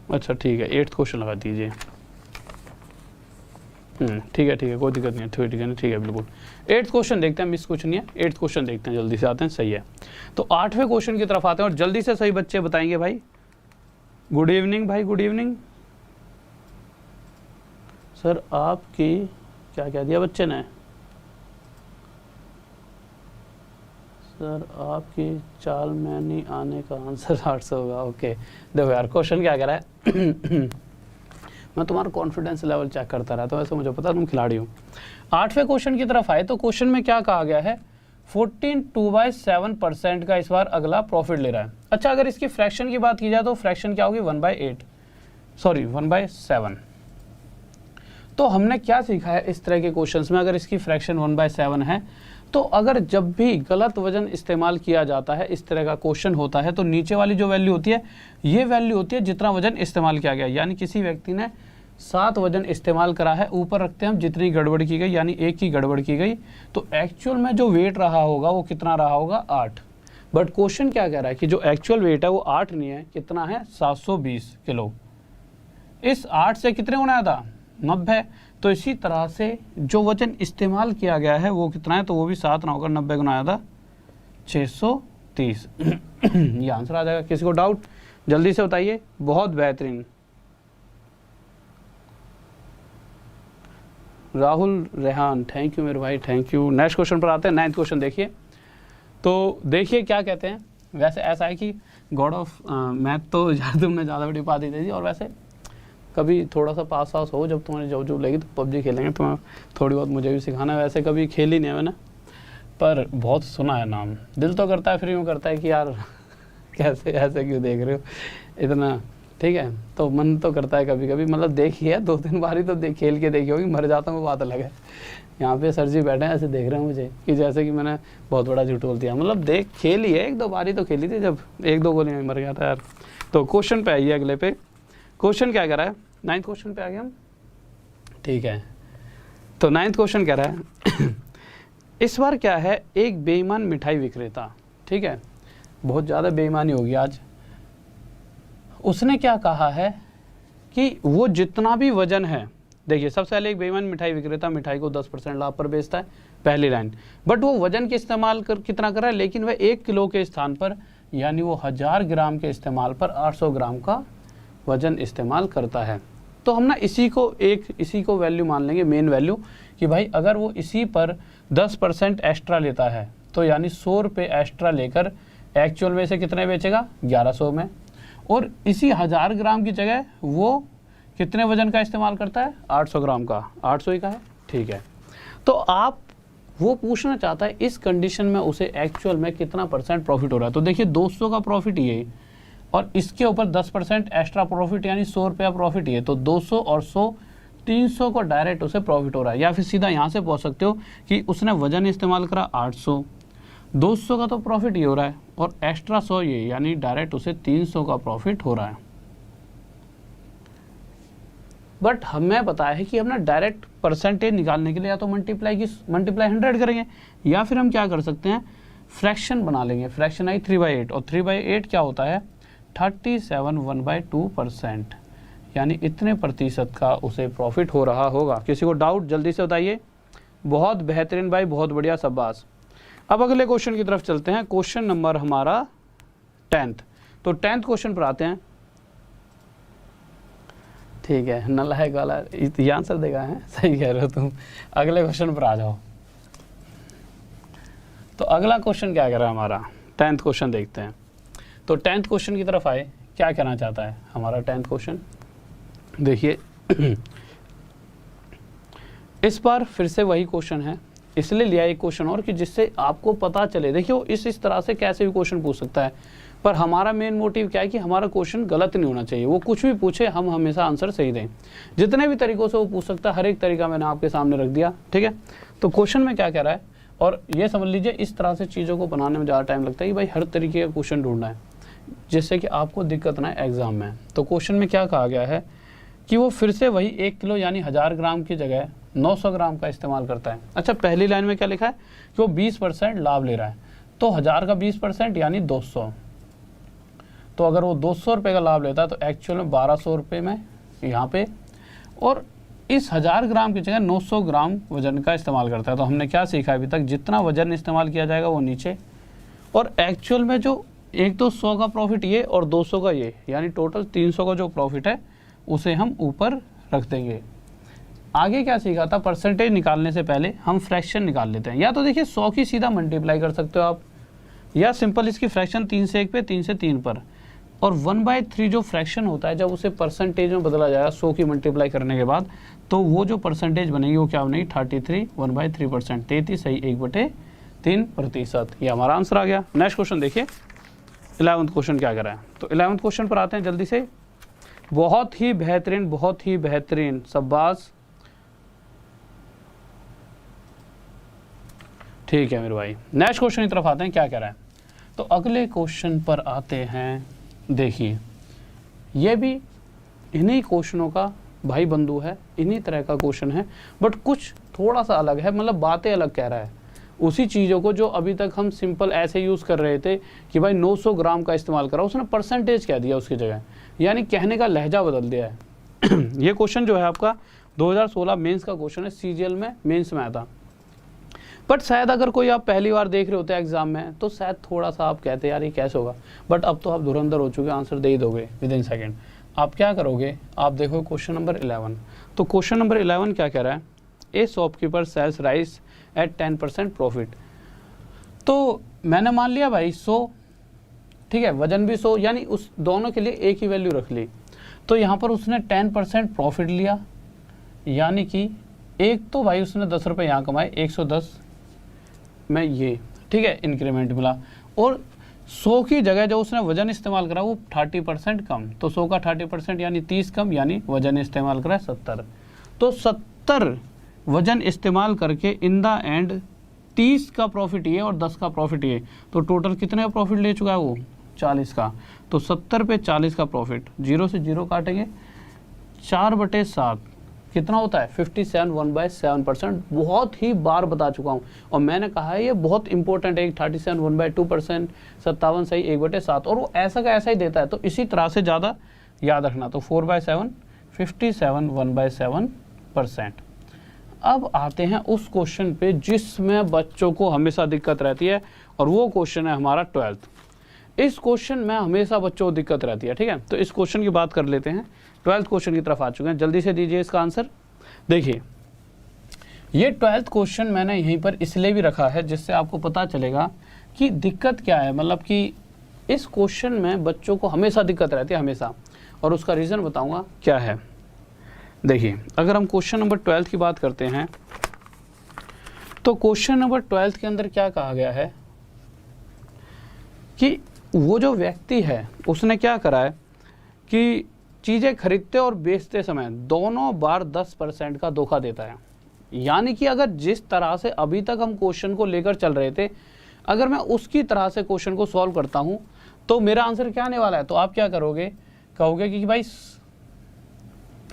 अच्छा ठीक है 8th क्वेश्चन लगा दीजिए। ठीक है कोई दिक्कत नहीं है, ठीक है बिल्कुल। 8th क्वेश्चन देखते हैं, मिस कुछ नहीं है। 8th क्वेश्चन देखते हैं, जल्दी से आते हैं, सही है। तो 8वें क्वेश्चन की तरफ आते हैं और जल्दी से सही बच्चे बताएंगे भाई। गुड इवनिंग भाई, गुड इवनिंग। सर आपकी क्या कह दिया बच्चे ने? सर आपकी चाल में नहीं आने का आंसर 800 होगा। ओके देखो यार क्वेश्चन क्या कह रहा है मैं तुम्हारा कॉन्फिडेंस लेवल चेक करता रहता हूँ, वैसे मुझे पता तुम खिलाड़ी हो। 8वें क्वेश्चन की तरफ आए तो क्वेश्चन में क्या कहा गया है, 14 2/7% का इस बार अगला प्रॉफिट ले रहा है। अच्छा अगर इसकी फ्रैक्शन की बात की जाए तो फ्रैक्शन क्या होगी 1/7। तो हमने क्या सीखा है इस तरह के क्वेश्चंस में, अगर इसकी फ्रैक्शन 1/7 है तो अगर जब भी गलत वजन इस्तेमाल किया जाता है, इस तरह का क्वेश्चन होता है, तो नीचे वाली जो वैल्यू होती है ये वैल्यू होती है जितना वजन इस्तेमाल किया गया। यानी किसी व्यक्ति ने 7 वजन इस्तेमाल करा है, ऊपर रखते हैं हम जितनी गड़बड़ की गई, यानी 1 की गड़बड़ की गई, तो एक्चुअल में जो वेट रहा होगा वो कितना रहा होगा 8। बट क्वेश्चन क्या कह रहा है कि जो एक्चुअल वेट है वो 8 नहीं है, कितना है 720 किलो। इस 8 से कितने गुना था 90। तो इसी तरह से जो वजन इस्तेमाल किया गया है वो कितना है, तो वो भी 7 ना होकर 90 गुना आया था 630 ये आंसर आ जाएगा। किसी को डाउट जल्दी से बताइए। बहुत बेहतरीन राहुल रेहान, थैंक यू मेरे भाई, थैंक यू। नेक्स्ट क्वेश्चन पर आते हैं। 9th क्वेश्चन देखिए। तो देखिए क्या कहते हैं, वैसे ऐसा है कि गॉड ऑफ मैथ तो यार तुमने ज़्यादा बड़ी बात ही दे दी, और वैसे कभी थोड़ा सा पास हो, जब तुम्हारी जॉब लगी तो पबजी खेलेंगे, तो थोड़ी बहुत मुझे भी सिखाना है। वैसे कभी खेल ही नहीं है मैंने, पर बहुत सुना है नाम, दिल तो करता है, फिर यूँ करता है कि यार कैसे ऐसे क्यों देख रहे हो इतना, ठीक है। तो मन तो करता है कभी कभी, मतलब देखिए 2-3 बार ही तो खेल के देखी होगी, मर जाता हूँ वो बात अलग है। यहाँ पे सर जी बैठे हैं ऐसे देख रहे हैं मुझे कि जैसे कि मैंने बहुत बड़ा झूठ बोल दिया, मतलब खेली है 1-2 बार ही तो खेली थी, जब 1-2 गोली में मर गया था यार। तो क्वेश्चन पे आइए अगले पे। क्वेश्चन क्या कह रहा है, 9th क्वेश्चन पे आ गए हम, ठीक है। तो 9th क्वेश्चन कह रहा है इस बार क्या है, एक बेईमान मिठाई विक्रेता, ठीक है, बहुत ज़्यादा बेईमानी होगी आज। उसने क्या कहा है कि वो जितना भी वजन है, देखिए सबसे पहले एक बेईमान मिठाई विक्रेता मिठाई को 10% लाभ पर बेचता है, पहली लाइन। बट वो वजन के इस्तेमाल कितना कर रहा है, लेकिन वह 1 किलो के स्थान पर, यानी वो 1000 ग्राम के इस्तेमाल पर 800 ग्राम का वजन इस्तेमाल करता है। तो हम ना इसी को वैल्यू मान लेंगे, मेन वैल्यू, कि भाई अगर वो इसी पर 10% एक्स्ट्रा लेता है तो यानी 100 रुपये एक्स्ट्रा लेकर एक्चुअल में से कितने बेचेगा 1100 में, और इसी 1000 ग्राम की जगह वो कितने वजन का इस्तेमाल करता है 800 ग्राम का, 800 ही का है, ठीक है। तो आप वो पूछना चाहता है इस कंडीशन में उसे एक्चुअल में कितना % प्रॉफिट हो रहा है। तो देखिए 200 का प्रॉफिट ये, और इसके ऊपर 10% एक्स्ट्रा प्रॉफिट यानी 100 रुपया प्रॉफिट ये, तो 200 और 100 300 को डायरेक्ट उसे प्रॉफिट हो रहा है। या फिर सीधा यहाँ से पहुँच सकते हो कि उसने वजन इस्तेमाल करा 800, 200 का तो प्रॉफिट ये हो रहा है, और एक्स्ट्रा 100 ये, यानी डायरेक्ट उसे 300 का प्रॉफिट हो रहा है। बट हमें बताया है कि हमने डायरेक्ट परसेंटेज निकालने के लिए या तो मल्टीप्लाई 100 करेंगे, या फिर हम क्या कर सकते हैं फ्रैक्शन बना लेंगे। फ्रैक्शन आई 3/8, और 3/8 क्या होता है 37 1/2%, यानी इतने प्रतिशत का उसे प्रॉफिट हो रहा होगा। किसी को डाउट जल्दी से बताइए। बहुत बेहतरीन भाई, बहुत बढ़िया, शाबाश। अब अगले क्वेश्चन की तरफ चलते हैं। क्वेश्चन नंबर हमारा 10th। तो 10th क्वेश्चन पर आते हैं, ठीक है। नालायक वाला ये आंसर देगा है, सही कह रहे हो तुम। अगले क्वेश्चन पर आ जाओ। तो अगला क्वेश्चन क्या कह रहा है हमारा 10th क्वेश्चन देखते हैं। तो 10th क्वेश्चन की तरफ आए, क्या कहना चाहता है हमारा 10th क्वेश्चन, देखिए इस बार फिर से वही क्वेश्चन है इसलिए लिया एक क्वेश्चन और कि जिससे आपको पता चले। देखियो इस तरह से कैसे भी क्वेश्चन पूछ सकता है, पर हमारा मेन मोटिव क्या है कि हमारा क्वेश्चन गलत नहीं होना चाहिए। वो कुछ भी पूछे हम हमेशा आंसर सही दें। जितने भी तरीकों से वो पूछ सकता है, हर एक तरीका मैंने आपके सामने रख दिया, ठीक है। तो क्वेश्चन में क्या कह रहा है, और ये समझ लीजिए इस तरह से चीज़ों को बनाने में ज़्यादा टाइम लगता है कि भाई हर तरीके का क्वेश्चन ढूंढना है जिससे कि आपको दिक्कत ना है एग्जाम में। तो क्वेश्चन में क्या कहा गया है कि वो फिर से वही 1 किलो यानी 1000 ग्राम की जगह 900 ग्राम का इस्तेमाल करता है। अच्छा, पहली लाइन में क्या लिखा है कि वो 20% लाभ ले रहा है, तो 1000 का 20% यानी 200। तो अगर वो 200 रुपये का लाभ लेता है तो एक्चुअल में 1200 रुपये में यहाँ पे, और इस 1000 ग्राम की जगह 900 ग्राम वजन का इस्तेमाल करता है। तो हमने क्या सीखा अभी तक, जितना वजन इस्तेमाल किया जाएगा वो नीचे, और एक्चुअल में जो एक तो 100 का प्रॉफिट ये और 200 का ये, यानी टोटल 300 का जो प्रॉफिट है उसे हम ऊपर रख देंगे। आगे क्या सीखा था, परसेंटेज निकालने से पहले हम फ्रैक्शन निकाल लेते हैं। या तो देखिए 100 की सीधा मल्टीप्लाई कर सकते हो आप, या सिंपल इसकी फ्रैक्शन 3 से 1 पे 3 से 3 पर, और 1/3 जो फ्रैक्शन होता है जब उसे परसेंटेज में बदला जाएगा 100 की मल्टीप्लाई करने के बाद, तो वो जो परसेंटेज बनेगी वो क्या बनेगी 33 1/3%, 33 सही 1/3%। ये हमारा आंसर आ गया। नेक्स्ट क्वेश्चन देखिए 11th क्वेश्चन क्या कर रहा है। तो 11th क्वेश्चन पर आते हैं जल्दी से। बहुत ही बेहतरीन शाबाश, ठीक है मेरे भाई। नेक्स्ट क्वेश्चन की तरफ आते हैं, क्या कह रहा है। तो अगले क्वेश्चन पर आते हैं। देखिए ये भी इन्हीं क्वेश्चनों का भाई बंधु है, इन्हीं तरह का क्वेश्चन है, बट कुछ थोड़ा सा अलग है, मतलब बातें अलग कह रहा है। उसी चीज़ों को जो अभी तक हम सिंपल ऐसे यूज़ कर रहे थे कि भाई 900 ग्राम का इस्तेमाल करा, उसने परसेंटेज कह दिया उसकी जगह, यानी कहने का लहजा बदल दिया है। ये क्वेश्चन जो है आपका 2016 मेंस का क्वेश्चन है, सीजीएल में मेंस में आया था। बट शायद अगर कोई आप पहली बार देख रहे होते एग्जाम में तो शायद थोड़ा सा आप कहते यार ये कैसे होगा, बट अब तो आप धुरंधर हो चुके, आंसर दे ही दोगे विदिन सेकेंड। आप क्या करोगे, आप देखो क्वेश्चन नंबर 11। तो क्वेश्चन नंबर 11 क्या कह रहा है, a shopkeeper sells rice at 10% profit. तो मैंने मान लिया भाई 100, ठीक है, वजन भी 100, यानी उस दोनों के लिए एक ही वैल्यू रख ली। तो यहाँ पर उसने 10% प्रॉफिट लिया, यानी कि एक तो भाई उसने 10 रुपये यहाँ कमाए, 110 में ये, ठीक है, इंक्रीमेंट मिला, और 100 की जगह जो उसने वजन इस्तेमाल करा वो 30% कम, तो 100 का 30% यानी 30 कम, यानी वजन इस्तेमाल करा 70। तो 70 वजन इस्तेमाल करके इन द एंड 30 का प्रॉफिट ये और 10 का प्रॉफिट ये, तो टोटल कितने का प्रॉफिट ले चुका है वो 40 का। तो 70 पे 40 का प्रॉफिट, 0 से 0 काटेंगे, 4/7 कितना होता है 57 1/7%। बहुत ही बार बता चुका हूँ और मैंने कहा है ये बहुत इंपॉर्टेंट है। 37 1/2%, 57 सही 1/7, और वो ऐसा का ऐसा ही देता है, तो इसी तरह से ज़्यादा याद रखना। तो 4/7 57 1/7%। अब आते हैं उस क्वेश्चन पे जिसमें बच्चों को हमेशा दिक्कत रहती है, और वो क्वेश्चन है हमारा 12th। इस क्वेश्चन में हमेशा बच्चों को दिक्कत रहती है, ठीक है। तो इस क्वेश्चन की बात कर लेते हैं। 12th क्वेश्चन की तरफ आ चुके हैं, जल्दी से दीजिए इसका आंसर। देखिए ये 12th क्वेश्चन मैंने यहीं पर इसलिए भी रखा है जिससे आपको पता चलेगा कि दिक्कत क्या है, मतलब कि इस क्वेश्चन में बच्चों को हमेशा दिक्कत रहती है, हमेशा, और उसका रीज़न बताऊंगा क्या है। देखिए अगर हम क्वेश्चन नंबर 12 की बात करते हैं तो क्वेश्चन नंबर 12 के अंदर क्या कहा गया है कि वो जो व्यक्ति है उसने क्या करा है कि चीज़ें खरीदते और बेचते समय दोनों बार 10% का धोखा देता है। यानी कि अगर जिस तरह से अभी तक हम क्वेश्चन को लेकर चल रहे थे, अगर मैं उसकी तरह से क्वेश्चन को सॉल्व करता हूं तो मेरा आंसर क्या आने वाला है। तो आप क्या करोगे, कहोगे कि भाई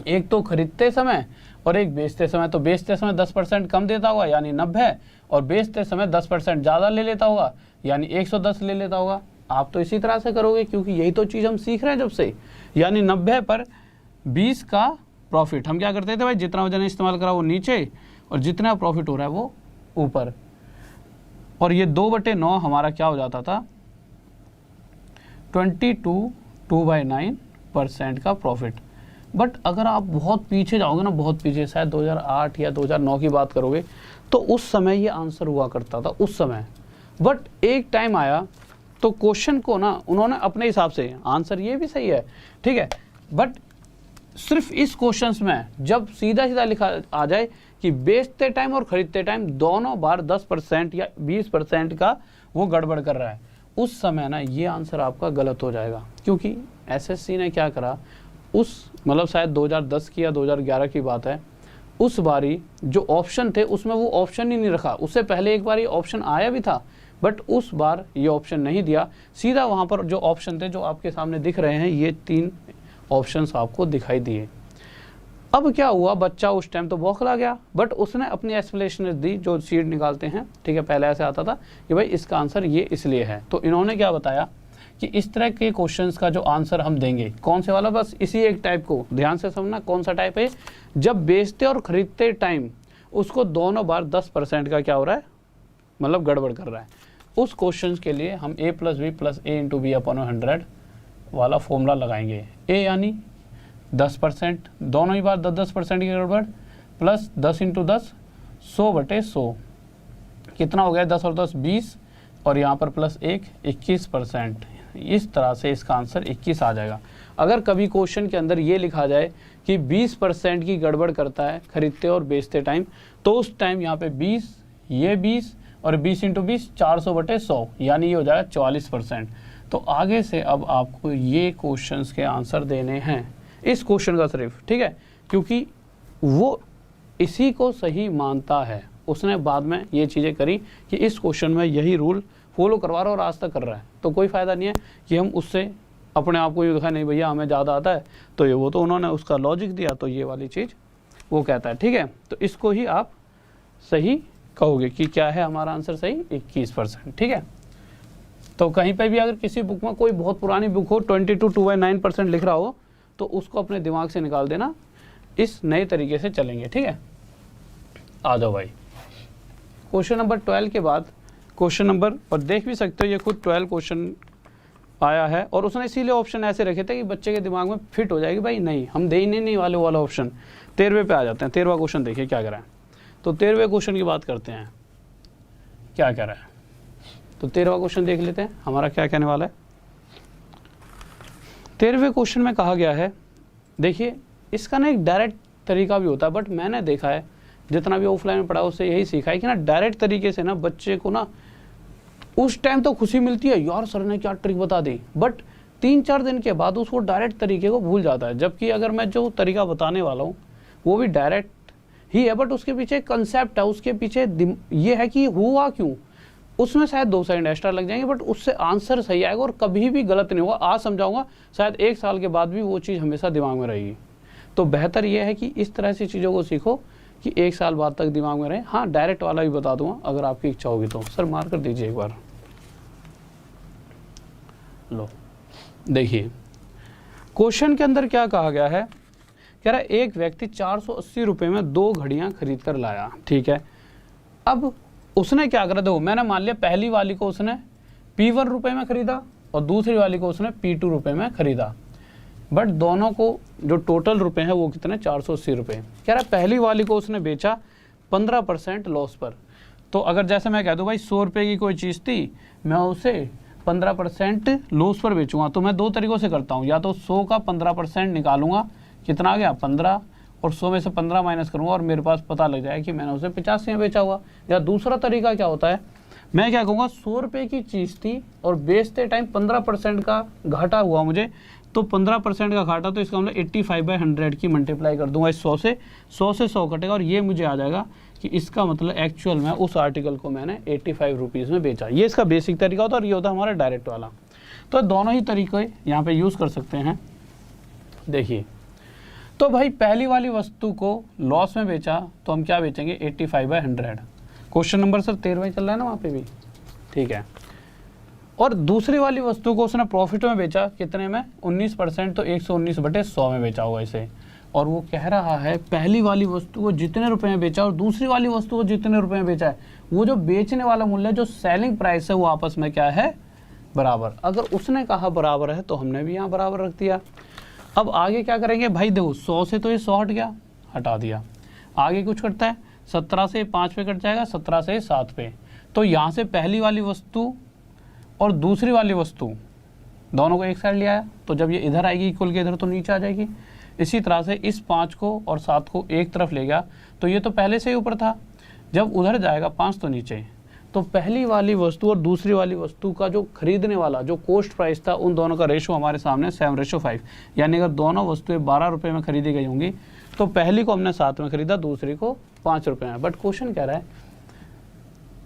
एक तो खरीदते समय और एक बेचते समय, तो बेचते समय 10% कम देता होगा यानी 90, और बेचते समय 10% ज़्यादा ले लेता होगा यानी 110 ले लेता होगा। आप तो इसी तरह से करोगे क्योंकि यही तो चीज़ हम सीख रहे हैं जब से, यानी 90 पर 20 का प्रॉफिट। हम क्या करते थे भाई, जितना वजन इस्तेमाल करा वो नीचे और जितना प्रॉफिट हो रहा है वो ऊपर, और ये 2/9 हमारा क्या हो जाता था 2/9% का प्रॉफिट। बट अगर आप बहुत पीछे जाओगे ना, बहुत पीछे, शायद 2008 या 2009 की बात करोगे, तो उस समय ये आंसर हुआ करता था उस समय। बट एक टाइम आया तो क्वेश्चन को ना उन्होंने अपने हिसाब से, आंसर ये भी सही है ठीक है, बट सिर्फ इस क्वेश्चंस में जब सीधा सीधा लिखा आ जाए कि बेचते टाइम और खरीदते टाइम दोनों बार 10% या 20% का वो गड़बड़ कर रहा है, उस समय ना ये आंसर आपका गलत हो जाएगा। क्योंकि एसएससी ने क्या करा, उस मतलब शायद 2010 की या 2011 की बात है, उस बारी जो ऑप्शन थे उसमें वो ऑप्शन ही नहीं रखा। उससे पहले एक बार ये ऑप्शन आया भी था, बट उस बार ये ऑप्शन नहीं दिया। सीधा वहाँ पर जो ऑप्शन थे जो आपके सामने दिख रहे हैं, ये 3 ऑप्शंस आपको दिखाई दिए। अब क्या हुआ, बच्चा उस टाइम तो बौखला गया, बट उसने अपनी एक्सप्लेनेशन दी जो सीट निकालते हैं, ठीक है, पहले ऐसे आता था कि भाई इसका आंसर ये इसलिए है। तो इन्होंने क्या बताया कि इस तरह के क्वेश्चंस का जो आंसर हम देंगे, कौन से वाला, बस इसी एक टाइप को ध्यान से समझना कौन सा टाइप है। जब बेचते और खरीदते टाइम उसको दोनों बार 10% का क्या हो रहा है, मतलब गड़बड़ कर रहा है, उस क्वेश्चन के लिए हम a + b + a × b/100 वाला फॉर्मूला लगाएंगे। a यानी 10%, दोनों ही बार 10% की गड़बड़, प्लस 10 × 10 100/100, कितना हो गया, 10 और 10 20, और यहाँ पर प्लस 1 21%। इस तरह से इसका आंसर 21 आ जाएगा। अगर कभी क्वेश्चन के अंदर ये लिखा जाए कि 20% की गड़बड़ करता है खरीदते और बेचते टाइम, तो उस टाइम यहाँ पे 20, ये 20 और 20 × 20 400/100, यानी ये हो जाएगा 44%। तो आगे से अब आपको ये क्वेश्चंस के आंसर देने हैं, इस क्वेश्चन का सिर्फ, ठीक है, क्योंकि वो इसी को सही मानता है। उसने बाद में ये चीज़ें करी कि इस क्वेश्चन में यही रूल फॉलो करवा रहा है और आज तक कर रहा है। तो कोई फ़ायदा नहीं है कि हम उससे अपने आप को ये दिखाए नहीं भैया हमें ज़्यादा आता है, तो ये वो तो उन्होंने उसका लॉजिक दिया, तो ये वाली चीज़ वो कहता है, ठीक है। तो इसको ही आप सही कहोगे कि क्या है हमारा आंसर सही, 21%, ठीक है। तो कहीं पे भी अगर किसी बुक में कोई बहुत पुरानी बुक हो 22/9% लिख रहा हो, तो उसको अपने दिमाग से निकाल देना, इस नए तरीके से चलेंगे, ठीक है। आ जाओ भाई, क्वेश्चन नंबर 12 के बाद क्वेश्चन नंबर, और देख भी सकते हो ये खुद 12 क्वेश्चन आया है, और उसने इसीलिए ऑप्शन ऐसे रखे थे कि बच्चे के दिमाग में फिट हो जाएगी, भाई नहीं हम दे ही नहीं वाले वाला ऑप्शन। 13वें पे आ जाते हैं। 13वां क्वेश्चन देखिए क्या करा है। तो 13वें क्वेश्चन की बात करते हैं, क्या कह रहा है। तो 13वां क्वेश्चन देख लेते हैं हमारा क्या कहने वाला है। 13वें क्वेश्चन में कहा गया है, देखिए इसका ना एक डायरेक्ट तरीका भी होता है, बट मैंने देखा है जितना भी ऑफलाइन में पढ़ा उससे यही सीखा है कि ना डायरेक्ट तरीके से ना बच्चे को ना उस टाइम तो खुशी मिलती है, यार सर ने क्या ट्रिक बता दी, बट 3-4 दिन के बाद उसको डायरेक्ट तरीके को भूल जाता है। जबकि अगर मैं जो तरीका बताने वाला हूँ वो भी डायरेक्ट ही है, बट उसके पीछे कंसेप्ट है, उसके पीछे ये है कि हुआ क्यों, उसमें शायद 2 सेकंड एक्स्ट्रा लग जाएंगे, बट उससे आंसर सही आएगा और कभी भी गलत नहीं होगा। आज समझाऊंगा, शायद 1 साल के बाद भी वो चीज़ हमेशा दिमाग में रहेगी। तो बेहतर यह है कि इस तरह से चीज़ों को सीखो कि 1 साल बाद तक दिमाग में रहे। हाँ, डायरेक्ट वाला भी बता दूंगा अगर आपकी इच्छा होगी तो। सर मार कर दीजिए एक बार। लो देखिए क्वेश्चन के अंदर क्या कहा गया है, कह रहा है एक व्यक्ति 480 रुपये में 2 घड़ियां खरीद कर लाया, ठीक है। अब उसने क्या करा, देखो मैंने मान लिया पहली वाली को उसने P1 रुपये में खरीदा और दूसरी वाली को उसने P2 रुपये में खरीदा, बट दोनों को जो टोटल रुपए हैं वो कितने, 480 रुपये। कह रहा है पहली वाली को उसने बेचा 15% लॉस पर। तो अगर जैसे मैं कह दूँ भाई 100 रुपये की कोई चीज़ थी, मैं उसे 15% लॉस पर बेचूंगा, तो मैं 2 तरीक़ों से करता हूँ, या तो 100 का 15% निकालूंगा, कितना आ गया 15, और 100 में से 15 माइनस करूँगा और मेरे पास पता लग जाए कि मैंने उसे 85 में बेचा हुआ। या दूसरा तरीका क्या होता है, मैं क्या कहूँगा 100 रुपये की चीज़ थी और बेचते टाइम 15% का घाटा हुआ मुझे, तो 15% का घाटा, तो इसका मतलब 85/100 की मल्टीप्लाई कर दूंगा इस 100 से 100 कटेगा और ये मुझे आ जाएगा कि इसका मतलब एक्चुअल में उस आर्टिकल को मैंने 85 रुपीज़ में बेचा। ये इसका बेसिक तरीका होता है और ये होता है हमारा डायरेक्ट वाला। तो दोनों ही तरीके यहाँ पे यूज़ कर सकते हैं। देखिए तो भाई पहली वाली वस्तु को लॉस में बेचा तो हम क्या बेचेंगे 85/100। क्वेश्चन नंबर सर 13वां चल रहा है ना वहाँ पे भी, ठीक है। और दूसरी वाली वस्तु को उसने प्रॉफिट में बेचा, कितने में 19%, तो 119/100 में बेचा हुआ इसे। और वो कह रहा है पहली वाली वस्तु को जितने रुपए में बेचा और दूसरी वाली वस्तु को जितने रुपए में बेचा है, वो जो बेचने वाला मूल्य जो सेलिंग प्राइस है वो आपस में क्या है, बराबर। अगर उसने कहा बराबर है तो हमने भी यहाँ बराबर रख दिया। अब आगे क्या करेंगे भाई, देखो 100 से तो ये 100 हट गया, हटा दिया। आगे कुछ कटता है, 17 से 5 पे कट जाएगा, 17 से 7 पे। तो यहाँ से पहली वाली वस्तु और दूसरी वाली वस्तु दोनों को एक साइड ले आया, तो जब ये इधर आएगी इक्वल के इधर, तो नीचे आ जाएगी। इसी तरह से इस 5 को और 7 को एक तरफ ले गया तो ये तो पहले से ही ऊपर था, जब उधर जाएगा 5 तो नीचे, तो पहली वाली वस्तु और दूसरी वाली वस्तु का जो खरीदने वाला जो कॉस्ट प्राइस था उन दोनों का रेशो हमारे सामने 7:5, यानी अगर दोनों वस्तुएं 12 रुपये में खरीदी गई होंगी तो पहली को हमने 7 में खरीदा, दूसरी को 5 रुपये में। बट क्वेश्चन कह रहा है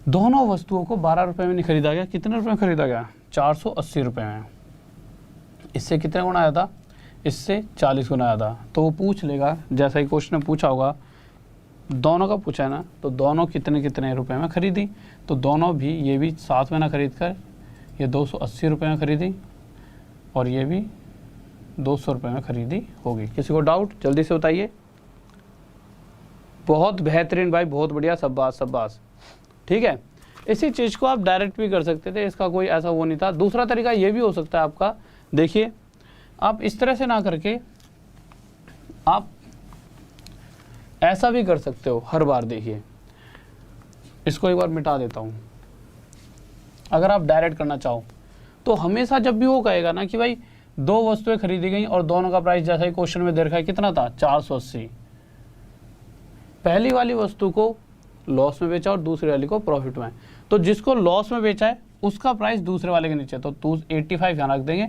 दोनों वस्तुओं को 12 रुपये में नहीं खरीदा गया, कितने रुपये में खरीदा गया? 480 रुपये में। इससे कितने गुना आया था? इससे 40 गुना आया था। तो वो पूछ लेगा, जैसा ही क्वेश्चन ने पूछा होगा, दोनों का पूछा है ना, तो दोनों कितने कितने रुपए में खरीदी, तो दोनों भी, ये भी 7 में ना खरीद कर ये 280 रुपये में खरीदी और ये भी 200 रुपये में खरीदी होगी। किसी को डाउट? जल्दी से बताइए। बहुत बेहतरीन भाई, बहुत बढ़िया, शाबाश। ठीक है, इसी चीज़ को आप डायरेक्ट भी कर सकते थे, इसका कोई ऐसा वो नहीं था। दूसरा तरीका ये भी हो सकता है आपका, देखिए आप इस तरह से ना करके आप ऐसा भी कर सकते हो हर बार। देखिए इसको एक बार मिटा देता हूँ। अगर आप डायरेक्ट करना चाहो तो हमेशा जब भी वो कहेगा ना कि भाई 2 वस्तुएं खरीदी गई और दोनों का प्राइस जैसा ही क्वेश्चन में दे रखा है कितना था? 480। पहली वाली वस्तु को लॉस में बेचा और दूसरी वाली को प्रॉफिट में, तो जिसको लॉस में बेचा है उसका प्राइस दूसरे वाले के नीचे, तो 85 यहाँ रख देंगे।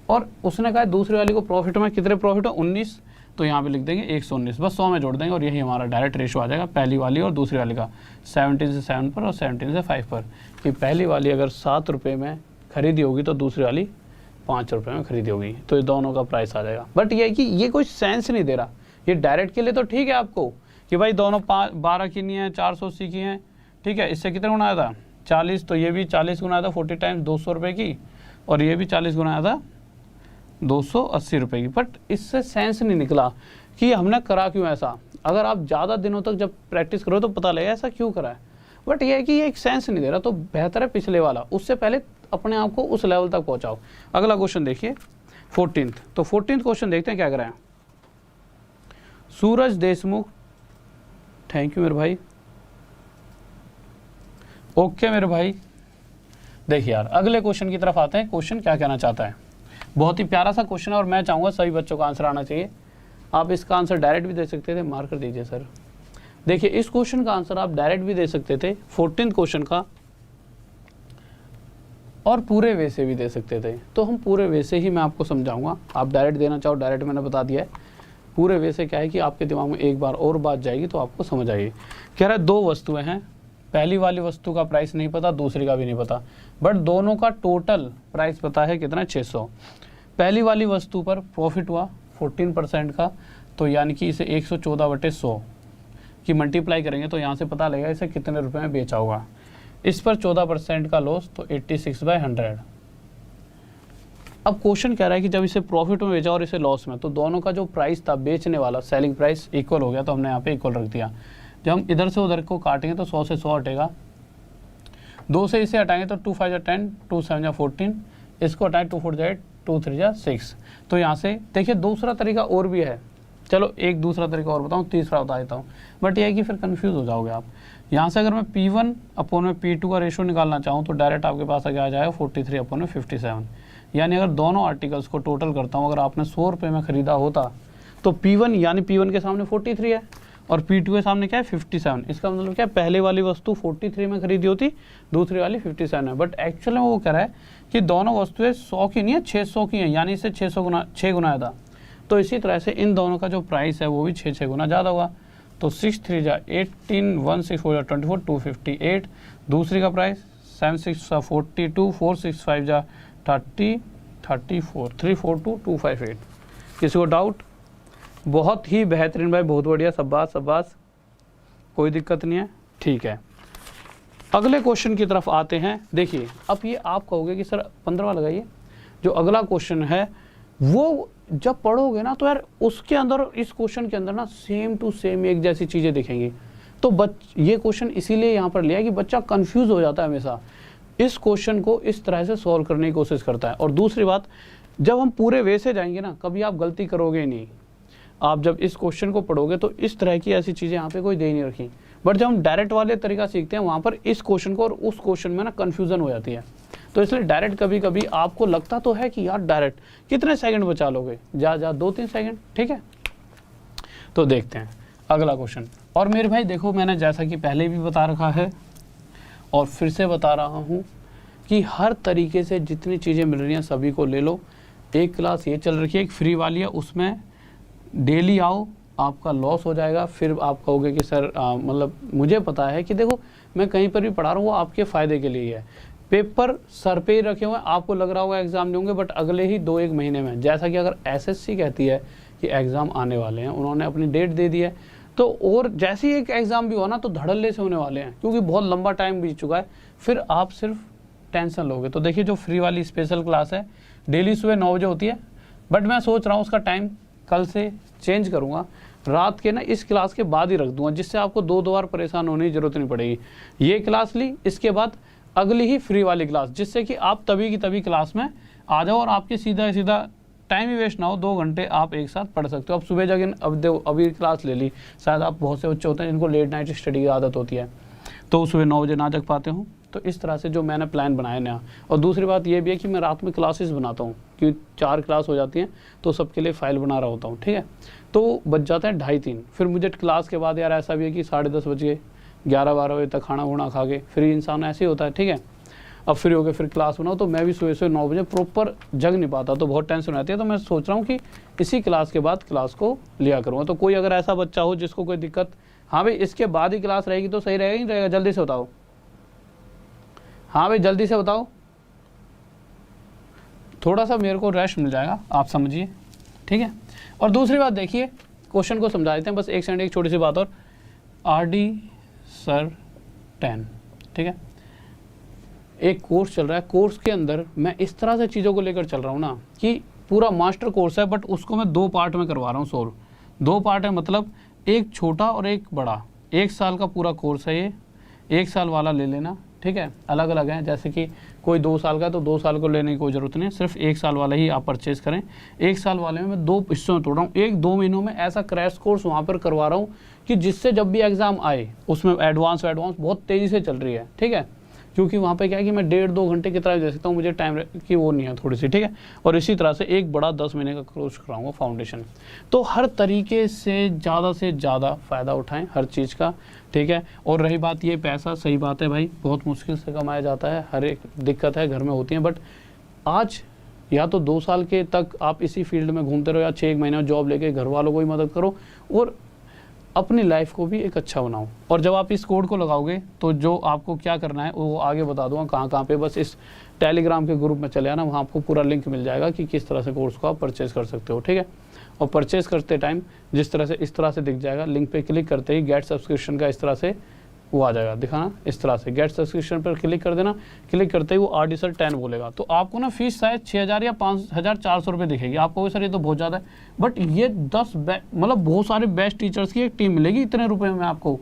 और उसने कहा दूसरी वाली को प्रॉफिट में, कितने प्रॉफिट है? 19, तो यहाँ पे लिख देंगे 119, बस 100 में जोड़ देंगे और यही हमारा डायरेक्ट रेशो आ जाएगा पहली वाली और दूसरी वाली का, 17 से 7 पर और 17 से 5 पर। कि पहली वाली अगर 7 रुपये में खरीदी होगी तो दूसरी वाली 5 रुपये में खरीदी होगी, तो ये दोनों का प्राइस आ जाएगा। बट ये कि ये कोई सेंस नहीं दे रहा। ये डायरेक्ट के लिए तो ठीक है आपको कि भाई दोनों 12 की नहीं है, 480 की हैं, ठीक है। इससे कितना गुना आया था? 40, तो ये भी 40 गुना आया था 40 टाइम्स 200 रुपये की, और ये भी 40 गुना आया था 280 रुपये की। बट इससे सेंस नहीं निकला कि हमने करा क्यों ऐसा। अगर आप ज़्यादा दिनों तक जब प्रैक्टिस करो तो पता लगेगा ऐसा क्यों करा है। बट ये है कि ये एक सेंस नहीं दे रहा, तो बेहतर है पिछले वाला, उससे पहले अपने आप को उस लेवल तक पहुंचाओ। अगला क्वेश्चन देखिए 14th, तो 14th क्वेश्चन देखते हैं क्या करें। सूरज देशमुख, थैंक यू मेरे भाई, ओके मेरे भाई। देखिए यार अगले क्वेश्चन की तरफ आते हैं। क्वेश्चन क्या कहना चाहता है, बहुत ही प्यारा सा क्वेश्चन है और मैं चाहूँगा सभी बच्चों का आंसर आना चाहिए। आप इसका आंसर डायरेक्ट भी दे सकते थे, मार्क कर दीजिए सर। देखिए इस क्वेश्चन का आंसर आप डायरेक्ट भी दे सकते थे 14th क्वेश्चन का, और पूरे वे से भी दे सकते थे। तो हम पूरे वे से ही मैं आपको समझाऊंगा। आप डायरेक्ट देना चाहो डायरेक्ट, मैंने बता दिया है। पूरे वे से क्या है कि आपके दिमाग में एक बार और बात जाएगी तो आपको समझ आएगी। कह रहा है 2 वस्तुएं हैं, पहली वाली वस्तु का प्राइस नहीं पता, दूसरी का भी नहीं पता, बट दोनों का टोटल प्राइस पता है कितना? 600। पहली वाली वस्तु पर प्रॉफिट हुआ 14% का, तो यानी कि इसे 114/100 की मल्टीप्लाई करेंगे तो यहाँ से पता लगेगा इसे कितने रुपए में बेचा होगा। इस पर 14% का लॉस, तो 86/100। अब क्वेश्चन कह रहा है कि जब इसे प्रॉफिट में बेचा और इसे लॉस में, तो दोनों का जो प्राइस था बेचने वाला, सेलिंग प्राइस इक्वल हो गया, तो हमने यहाँ पे इक्वल रख दिया। जब हम इधर से उधर को काटेंगे तो 100 से 100 हटेगा, 2 से इसे हटाएंगे तो 2 5 जा 10, 2 7 जा 14, इसको हटाएं 2 4 जा 8, 2 3 जा 6। तो यहाँ से देखिए दूसरा तरीका और भी है, चलो एक दूसरा तरीका और बताऊँ, तीसरा बता देता हूँ, बट यह है कि फिर कन्फ्यूज़ हो जाओगे आप। यहाँ से अगर मैं P1/P2 का रेशो निकालना चाहूँ तो डायरेक्ट आपके पास आगे आ जाएगा 43/57, यानी अगर दोनों आर्टिकल्स को टोटल करता हूँ, अगर आपने 100 रुपये में ख़रीदा होता तो P1 यानी P1 के सामने 43 है और P2 के सामने क्या है 57। इसका मतलब क्या है, पहले वाली वस्तु 43 में खरीदी होती, दूसरी वाली 57 है। बट एक्चुअल में वो कह रहा है कि दोनों वस्तुएं 100 की नहीं है, 600 की हैं, यानी इससे 6 गुना आया था। तो इसी तरह से इन दोनों का जो प्राइस है वो भी 6 गुना ज़्यादा होगा। तो 6 3 जा 18, 1 6 4 जा 24, 258। दूसरी का प्राइस 7 6 जा 42, 4 6 5 जा 30, 34, 342, 258। किसी को डाउट? बहुत ही बेहतरीन भाई, बहुत बढ़िया, शाबाश, कोई दिक्कत नहीं है, ठीक है। अगले क्वेश्चन की तरफ आते हैं। देखिए अब ये आप कहोगे कि सर 15वां लगाइए। जो अगला क्वेश्चन है वो जब पढ़ोगे ना तो यार उसके अंदर, इस क्वेश्चन के अंदर ना सेम टू सेम एक जैसी चीज़ें दिखेंगी। तो ये क्वेश्चन इसीलिए यहाँ पर लिया कि बच्चा कंफ्यूज हो जाता है हमेशा, इस क्वेश्चन को इस तरह से सॉल्व करने की कोशिश करता है। और दूसरी बात, जब हम पूरे वे से जाएंगे ना कभी आप गलती करोगे ही नहीं। आप जब इस क्वेश्चन को पढ़ोगे तो इस तरह की ऐसी चीज़ें यहाँ पे कोई दे नहीं रखी। बट जब हम डायरेक्ट वाले तरीका सीखते हैं वहाँ पर इस क्वेश्चन को और उस क्वेश्चन में ना कन्फ्यूज़न हो जाती है। तो इसलिए डायरेक्ट कभी कभी आपको लगता तो है कि यार डायरेक्ट कितने सेकंड बचा लोगे, जा 2-3 सेकंड, ठीक है। तो देखते हैं अगला क्वेश्चन। और मेरे भाई देखो, मैंने जैसा कि पहले भी बता रखा है और फिर से बता रहा हूँ कि हर तरीके से जितनी चीज़ें मिल रही हैं सभी को ले लो। एक क्लास ये चल रखी है, एक फ्री वाली है, उसमें डेली आओ, आपका लॉस हो जाएगा। फिर आप कहोगे कि सर मतलब मुझे पता है कि देखो मैं कहीं पर भी पढ़ा रहा हूँ वो आपके फ़ायदे के लिए ही है। पेपर सर पे ही रखे हुए हैं, आपको लग रहा होगा एग्ज़ाम नहीं होंगे, बट अगले ही 2-1 महीने में, जैसा कि अगर एसएससी कहती है कि एग्ज़ाम आने वाले हैं, उन्होंने अपनी डेट दे दी है, तो और जैसे ही एक एग्ज़ाम भी हो ना तो धड़ल्ले से होने वाले हैं, क्योंकि बहुत लंबा टाइम बीत चुका है। फिर आप सिर्फ टेंशन लोगे। तो देखिए जो फ्री वाली स्पेशल क्लास है डेली सुबह 9 बजे होती है, बट मैं सोच रहा हूँ उसका टाइम कल से चेंज करूँगा, रात के ना इस क्लास के बाद ही रख दूंगा, जिससे आपको 2 बार परेशान होने की जरूरत नहीं पड़ेगी। ये क्लास ली, इसके बाद अगली ही फ्री वाली क्लास, जिससे कि आप तभी की तभी क्लास में आ जाओ और आपके सीधा टाइम ही वेस्ट ना हो। 2 घंटे आप एक साथ पढ़ सकते हो। अब सुबह जगह अभी क्लास ले ली, शायद आप बहुत से बच्चे होते हैं जिनको लेट नाइट स्टडी की आदत होती है, तो सुबह 9 बजे ना जग पाते हो। तो इस तरह से जो मैंने प्लान बनाया नया। और दूसरी बात ये भी है कि मैं रात में क्लासेस बनाता हूँ, क्योंकि 4 क्लास हो जाती हैं, तो सबके लिए फ़ाइल बना रहा होता हूँ, ठीक है। तो बच जाता है 2:30-3। फिर मुझे क्लास के बाद यार ऐसा भी है कि 10:30 बजे 11-12 बजे तक खाना खुना खा के फ्री इंसान ऐसे ही होता है, ठीक है। अब फ्री हो गए फिर क्लास बनाओ, तो मैं भी सुबह 9 बजे प्रॉपर जग नहीं पाता, तो बहुत टेंशन रहती है। तो मैं सोच रहा हूँ कि इसी क्लास के बाद क्लास को लिया करूँगा। तो कोई अगर ऐसा बच्चा हो जिसको कोई दिक्कत, हाँ भाई इसके बाद ही क्लास रहेगी तो सही रहेगा, नहीं रहेगा, जल्दी से बताओ। हाँ भाई जल्दी से बताओ, थोड़ा सा मेरे को रेस्ट मिल जाएगा, आप समझिए, ठीक है। और दूसरी बात देखिए, क्वेश्चन को समझा देते हैं बस एक सेकंड, एक छोटी सी बात और। RD Sir 10, ठीक है, एक कोर्स चल रहा है। कोर्स के अंदर मैं इस तरह से चीज़ों को लेकर चल रहा हूँ ना कि पूरा मास्टर कोर्स है, बट उसको मैं 2 पार्ट में करवा रहा हूँ सोल्व। 2 पार्ट है, मतलब एक छोटा और एक बड़ा। 1 साल का पूरा कोर्स है ये, 1 साल वाला ले लेना, ठीक है। अलग अलग है, जैसे कि कोई 2 साल का है तो 2 साल को लेने की कोई ज़रूरत नहीं है, सिर्फ 1 साल वाला ही आप परचेज़ करें। 1 साल वाले में मैं 2 हिस्सों में तोड़ रहा हूँ। 1-2 महीनों में ऐसा क्रैश कोर्स वहाँ पर करवा रहा हूँ कि जिससे जब भी एग्ज़ाम आए उसमें एडवांस बहुत तेज़ी से चल रही है, ठीक है। क्योंकि वहाँ पे क्या है कि मैं 1.5-2 घंटे की तरह दे सकता हूँ, मुझे टाइम की वो नहीं है थोड़ी सी, ठीक है। और इसी तरह से एक बड़ा 10 महीने का कोर्स कराऊंगा फाउंडेशन। तो हर तरीके से ज़्यादा फ़ायदा उठाएं हर चीज़ का, ठीक है। और रही बात ये पैसा, सही बात है भाई, बहुत मुश्किल से कमाया जाता है, हर एक दिक्कत है घर में होती है, बट आज या तो 2 साल के तक आप इसी फील्ड में घूमते रहो, या 6 महीने में जॉब लेके घर वालों को ही मदद करो और अपनी लाइफ को भी एक अच्छा बनाओ। और जब आप इस कोड को लगाओगे तो जो आपको क्या करना है वो आगे बता दूंगा कहाँ पे, बस इस टेलीग्राम के ग्रुप में चले आना, वहाँ आपको पूरा लिंक मिल जाएगा कि किस तरह से कोर्स को आप परचेज़ कर सकते हो, ठीक है। और परचेज़ करते टाइम जिस तरह से इस तरह से दिख जाएगा, लिंक पे क्लिक करते ही गेट सब्सक्रिप्शन का इस तरह से वो आ जाएगा, दिखाना इस तरह से गेट सब्सक्रिप्शन पर क्लिक कर देना। क्लिक करते ही वो RD Sir 10 बोलेगा, तो आपको ना फीस शायद 6,000 या 5,400 रुपये दिखेगी। आप कहोगे सर ये तो बहुत ज़्यादा है, बट ये 10 मतलब बहुत सारे बेस्ट टीचर्स की एक टीम मिलेगी इतने रुपये में आपको,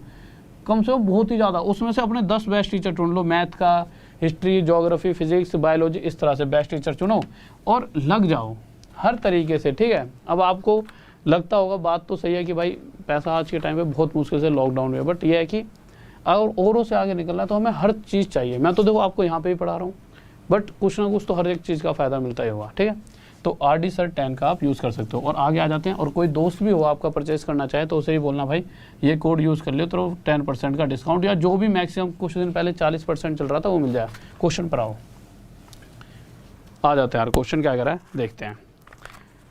कम से कम बहुत ही ज़्यादा। उसमें से अपने 10 बेस्ट टीचर चुन लो, मैथ का, हिस्ट्री, जोग्राफी, फिजिक्स, बायोलॉजी, इस तरह से बेस्ट टीचर चुनो और लग जाओ हर तरीके से, ठीक है। अब आपको लगता होगा बात तो सही है कि भाई पैसा आज के टाइम पे बहुत मुश्किल से लॉकडाउन में, बट ये है कि अगर औरों से आगे निकलना है तो हमें हर चीज़ चाहिए। मैं तो देखो आपको यहाँ पे ही पढ़ा रहा हूँ, बट कुछ ना कुछ तो हर एक चीज़ का फ़ायदा मिलता ही होगा, ठीक है। तो RD Sir 10 का आप यूज़ कर सकते हो। और आगे आ जाते हैं, और कोई दोस्त भी हो आपका परचेज़ करना चाहे तो उसे ही बोलना भाई ये कोड यूज़ कर लियो तो 10% का डिस्काउंट, या जो भी मैक्सिमम कुछ दिन पहले 40% चल रहा था वो मिल जाए। क्वेश्चन पर आ जाते हैं यार, क्वेश्चन क्या कह रहा है देखते हैं।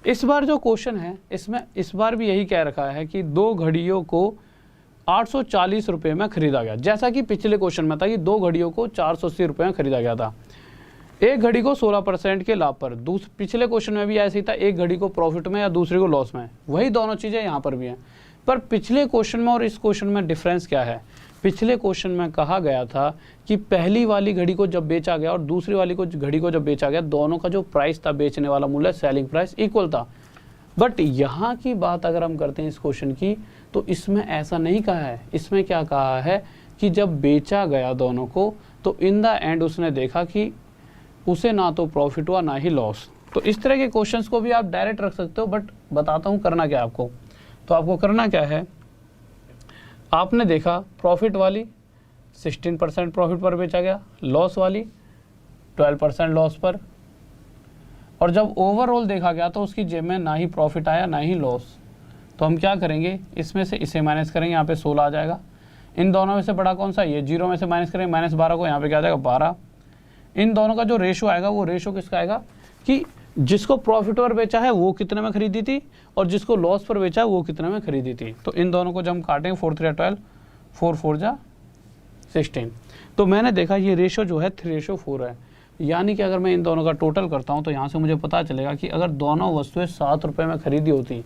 इस बार जो क्वेश्चन है इसमें इस बार भी यही कह रखा है कि 2 घड़ियों को 840 रुपये में खरीदा गया, जैसा कि पिछले क्वेश्चन में था कि 2 घड़ियों को 480 रुपये में खरीदा गया था। एक घड़ी को 16% के लाभ पर। पिछले क्वेश्चन में भी ऐसे ही था, एक घड़ी को प्रॉफिट में या दूसरे को लॉस में, वही दोनों चीज़ें यहाँ पर भी हैं। पर पिछले क्वेश्चन में और इस क्वेश्चन में डिफरेंस क्या है? पिछले क्वेश्चन में कहा गया था कि पहली वाली घड़ी को जब बेचा गया और दूसरी वाली घड़ी को जब बेचा गया, दोनों का जो प्राइस था, बेचने वाला मूल्य, सेलिंग प्राइस इक्वल था। बट यहाँ की बात अगर हम करते हैं इस क्वेश्चन की, तो इसमें ऐसा नहीं कहा है। इसमें क्या कहा है कि जब बेचा गया दोनों को, तो इन द एंड उसने देखा कि उसे ना तो प्रॉफिट हुआ ना ही लॉस। तो इस तरह के क्वेश्चंस को भी आप डायरेक्ट रख सकते हो, बट बताता हूँ करना क्या आपको। तो आपको करना क्या है, आपने देखा प्रॉफिट वाली 16% प्रॉफिट पर बेचा गया, लॉस वाली 12% लॉस पर, और जब ओवरऑल देखा गया तो उसकी जेब में ना ही प्रॉफिट आया ना ही लॉस। तो हम क्या करेंगे, इसमें से इसे माइनस करेंगे, यहाँ पे 16 आ जाएगा। इन दोनों में से बड़ा कौन सा, ये 0 में से माइनस करेंगे -12 को, यहाँ पे क्या आ जाएगा 12। इन दोनों का जो रेशो आएगा वो रेशो किसका आएगा कि जिसको प्रॉफिट पर बेचा है वो कितने में खरीदी थी और जिसको लॉस पर बेचा है वो कितने में खरीदी थी। तो इन दोनों को जब हम काटेंगे 4 3 12, 4 4 जा 16। तो मैंने देखा ये रेशो जो है 3:4 है, यानी कि अगर मैं इन दोनों का टोटल करता हूँ तो यहाँ से मुझे पता चलेगा कि अगर दोनों वस्तुएं 7 रुपये में खरीदी होती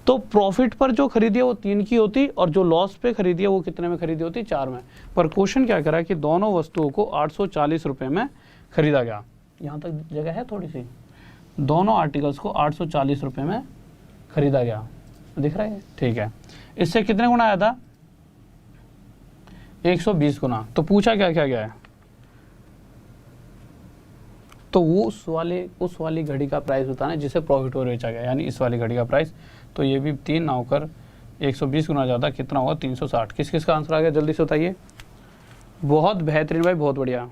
तो प्रॉफिट पर जो खरीदी है वो 3 की होती और जो लॉस पे खरीदी है वो कितने में खरीदी होती, 4 में। पर क्वेश्चन क्या करा कि दोनों वस्तुओं को 840 रुपये में खरीदा गया। यहाँ तक जगह है थोड़ी सी, दोनों आर्टिकल्स को 840 रुपये में खरीदा गया, दिख रहा है, ठीक है। इससे कितने गुना आया था, 120 गुना। तो पूछा क्या क्या गया है, तो वो उस वाली घड़ी का प्राइस बताना जिसे प्रॉफिट पर बेचा गया, यानी इस वाली घड़ी का प्राइस। तो ये भी 3 ना होकर 120 गुना ज़्यादा कितना होगा, 360। किस किस का आंसर आ गया जल्दी से बताइए। बहुत बेहतरीन भाई, बहुत बढ़िया।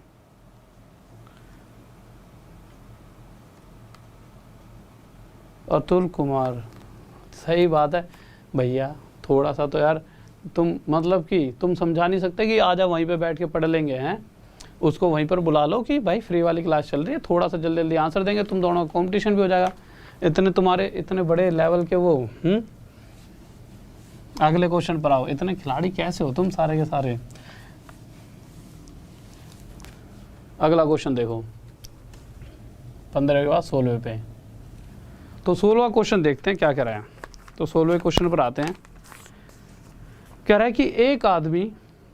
अतुल कुमार, सही बात है भैया। थोड़ा सा तो यार तुम मतलब कि तुम समझा नहीं सकते कि आजा वहीं पे बैठ के पढ़ लेंगे, हैं उसको वहीं पर बुला लो कि भाई फ्री वाली क्लास चल रही है, थोड़ा सा जल्दी जल्दी आंसर देंगे, तुम दोनों का कॉम्पिटिशन भी हो जाएगा। इतने तुम्हारे इतने बड़े लेवल के वो अगले क्वेश्चन पर आओ। इतने खिलाड़ी कैसे हो तुम सारे के सारे। अगला क्वेश्चन देखो, 15 के बाद 16वें पे। तो 16वां क्वेश्चन देखते हैं क्या कह रहा है। तो 16वें क्वेश्चन पर आते हैं। कह रहा है कि एक आदमी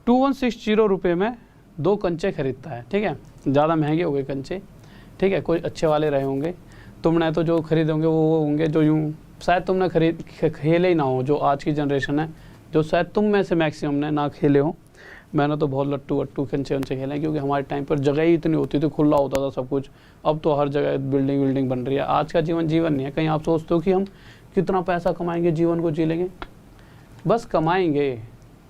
2160 रुपये में 2 कंचे खरीदता है, ठीक है। ज़्यादा महंगे हो गए कंचे, ठीक है, कोई अच्छे वाले रहे होंगे। तुमने तो जो खरीदे होंगे वो होंगे जो यूँ शायद तुमने खेले ही ना हो, जो आज की जनरेशन है, जो शायद तुम में से मैक्सिमम ने ना खेले हो। मैंने तो बहुत लट्टू वट्टू कंचे वंचे खेले हैं, क्योंकि हमारे टाइम पर जगह ही इतनी होती थी, खुला होता था सब कुछ। अब तो हर जगह बिल्डिंग बन रही है। आज का जीवन नहीं है। कहीं आप सोचते हो कि हम कितना पैसा कमाएंगे, जीवन को जी लेंगे। बस कमाएंगे,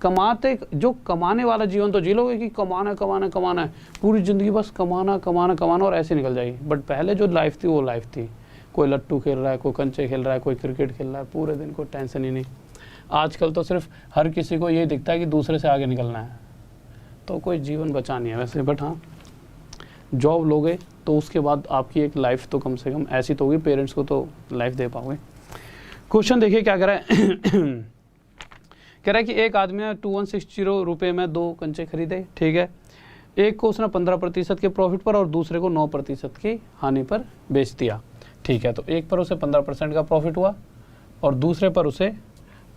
कमाते, जो कमाने वाला जीवन तो जी लोगे कि कमाना कमाना कमाना है पूरी ज़िंदगी, बस कमाना कमाना कमाना और ऐसे निकल जाएगी। बट पहले जो लाइफ थी वो लाइफ थी। कोई लट्टू खेल रहा है, कोई कंचे खेल रहा है, कोई क्रिकेट खेल रहा है, पूरे दिन कोई टेंशन ही नहीं। आजकल तो सिर्फ हर किसी को ये दिखता है कि दूसरे से आगे निकलना है, तो कोई जीवन बचा नहीं है वैसे। बट हाँ, जॉब लोगे तो उसके बाद आपकी एक लाइफ तो कम से कम ऐसी तो होगी, पेरेंट्स को तो लाइफ दे पाओगे। क्वेश्चन देखिए क्या कह रहा है। कह रहा है कि एक आदमी ने 2160 रुपये में 2 कंचे खरीदे, ठीक है। एक को उसने 15% के प्रॉफिट पर और दूसरे को 9% की हानि पर बेच दिया, ठीक है। तो एक पर उसे 15% का प्रॉफिट हुआ और दूसरे पर उसे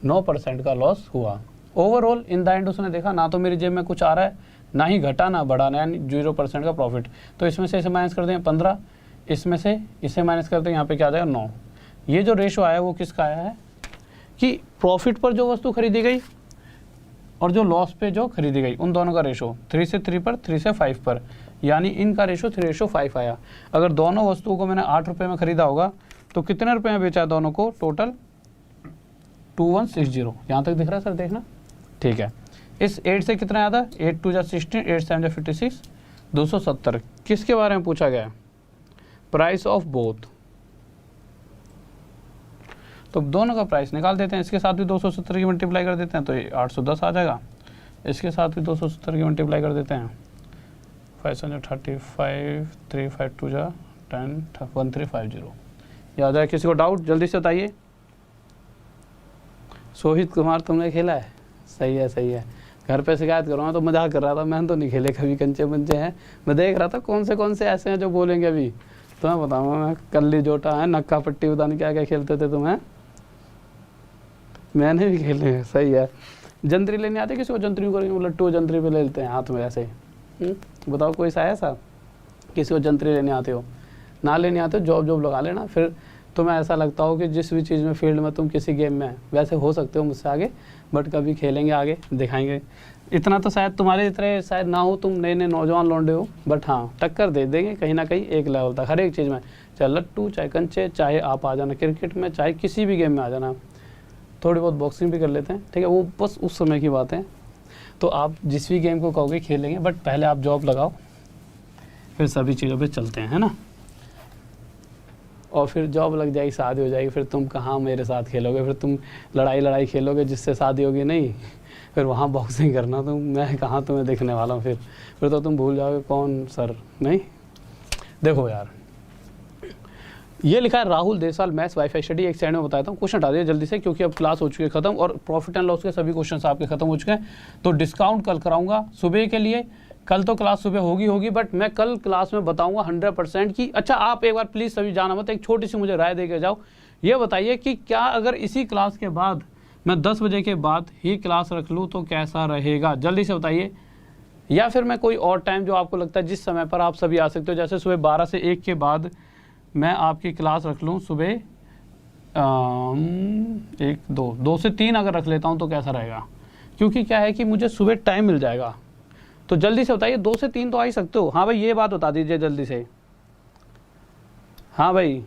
9% का लॉस हुआ। ओवरऑल इन द एंड उसने देखा ना तो मेरी जेब में कुछ आ रहा है, ना ही घटा ना बढ़ा, यानी 0% का प्रॉफिट। तो इसमें से इसे माइनस कर दें 15, इसमें से इसे माइनस करते हैं, यहाँ पे क्या आ जाएगा 9। ये जो रेशो आया वो किसका आया है कि प्रॉफिट पर जो वस्तु खरीदी गई और जो लॉस पे जो खरीदी गई, उन दोनों का रेशो 3 से 3 पर, 3 से 5 पर, यानी इनका रेशो 3:5 आया। अगर दोनों वस्तुओं को मैंने 8 रुपये में खरीदा होगा तो कितने रुपये में बेचा दोनों को, टोटल 2160। यहाँ तक दिख रहा है सर, देखना, ठीक है। इस 8 से कितना आया था, 8 2 जा 16, 8 7 जा 56, 270। किसके बारे में पूछा गया है, प्राइस ऑफ बोथ। तो दोनों का प्राइस निकाल देते हैं। इसके साथ भी 270 की मल्टीप्लाई कर देते हैं तो ये 810 आ जाएगा। इसके साथ भी 270 की मल्टीप्लाई कर देते हैं, 535, 3 5 2 जा 10, 1350। याद है किसी को डाउट, जल्दी से बताइए। सोहित कुमार, तुमने खेला है, सही है सही है। घर पे शिकायत करूँगा तो मजाक कर रहा था, मैंने तो नहीं खेले कभी कंचे बंचे हैं। मैं देख रहा था कौन से ऐसे हैं जो बोलेंगे अभी, तो मैं बताऊँगा। मैं कल्ली जोटा है, नक्का पट्टी, पता नहीं क्या क्या खेलते थे तुम्हें, मैंने भी खेले हैं, सही है। जंतरी लेने आते किसी को, जंतरी को लट्टू जंतरी पे ले लेते हैं हाथ में ऐसे। बताओ कोई सा है ऐसा, किसी को जंतरी लेने आते हो, ना लेने आते हो, जॉब लगा लेना। फिर तुम्हें ऐसा लगता हो कि जिस भी चीज़ में फील्ड में तुम किसी गेम में वैसे हो सकते हो मुझसे आगे, बट कभी खेलेंगे आगे, दिखाएंगे। इतना तो शायद तुम्हारे इतने शायद ना हो, तुम नए नौजवान लौंडे हो, बट हाँ टक्कर दे देंगे कहीं ना कहीं एक लेवल तक, हर एक चीज़ में, चाहे लट्टू, चाहे कंचे, चाहे आप आ जाना क्रिकेट में, चाहे किसी भी गेम में आ जाना। थोड़ी बहुत बॉक्सिंग भी कर लेते हैं, ठीक है, वो बस उस समय की बात है। तो आप जिस भी गेम को कहोगे खेलेंगे, बट पहले आप जॉब लगाओ, फिर सभी चीज़ों पे चलते हैं, है ना। और फिर जॉब लग जाएगी, शादी हो जाएगी, फिर तुम कहाँ मेरे साथ खेलोगे, फिर तुम लड़ाई खेलोगे जिससे शादी होगी नहीं, फिर वहाँ बॉक्सिंग करना, तुम मैं कहाँ तुम्हें देखने वाला हूँ, फिर तो तुम भूल जाओगे कौन सर। नहीं, देखो यार, ये लिखा है राहुल देसाल मैथ्स वाईफाई स्टडी। एक साइड में बताता हूँ, क्वेश्चन हटा दिए जल्दी से क्योंकि अब क्लास हो चुकी है खत्म और प्रॉफिट एंड लॉस के सभी क्वेश्चन आपके खत्म हो चुके हैं। तो डिस्काउंट कल कराऊंगा सुबह के लिए, कल तो क्लास सुबह होगी, बट मैं कल क्लास में बताऊंगा 100% की। अच्छा, आप एक बार प्लीज़ सभी जाना मत, एक छोटी सी मुझे राय दे के जाओ। ये बताइए कि क्या अगर इसी क्लास के बाद मैं 10 बजे के बाद ही क्लास रख लूँ तो कैसा रहेगा, जल्दी से बताइए। या फिर मैं कोई और टाइम जो आपको लगता है जिस समय पर आप सभी आ सकते हो, जैसे सुबह 12 से 1 के बाद मैं आपकी क्लास रख लूँ सुबह 2 से 3 अगर रख लेता हूँ तो कैसा रहेगा, क्योंकि क्या है कि मुझे सुबह टाइम मिल जाएगा। तो जल्दी से बताइए, 2 से 3 तो आ ही सकते हो। हाँ भाई, ये बात बता दीजिए जल्दी से। हाँ भाई,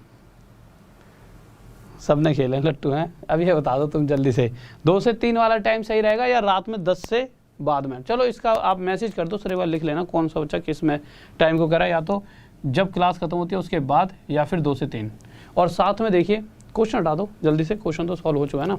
सबने खेले लट्टू हैं, अब ये बता दो तुम जल्दी से, 2 से 3 वाला टाइम सही रहेगा या रात में 10 से बाद में? चलो इसका आप मैसेज कर दो, सर एक बार लिख लेना कौन सा बच्चा किस में टाइम को करा, या तो जब क्लास खत्म होती है उसके बाद या फिर 2 से 3। और साथ में देखिए क्वेश्चन हटा दो जल्दी से, क्वेश्चन तो सॉल्व हो चुका है ना,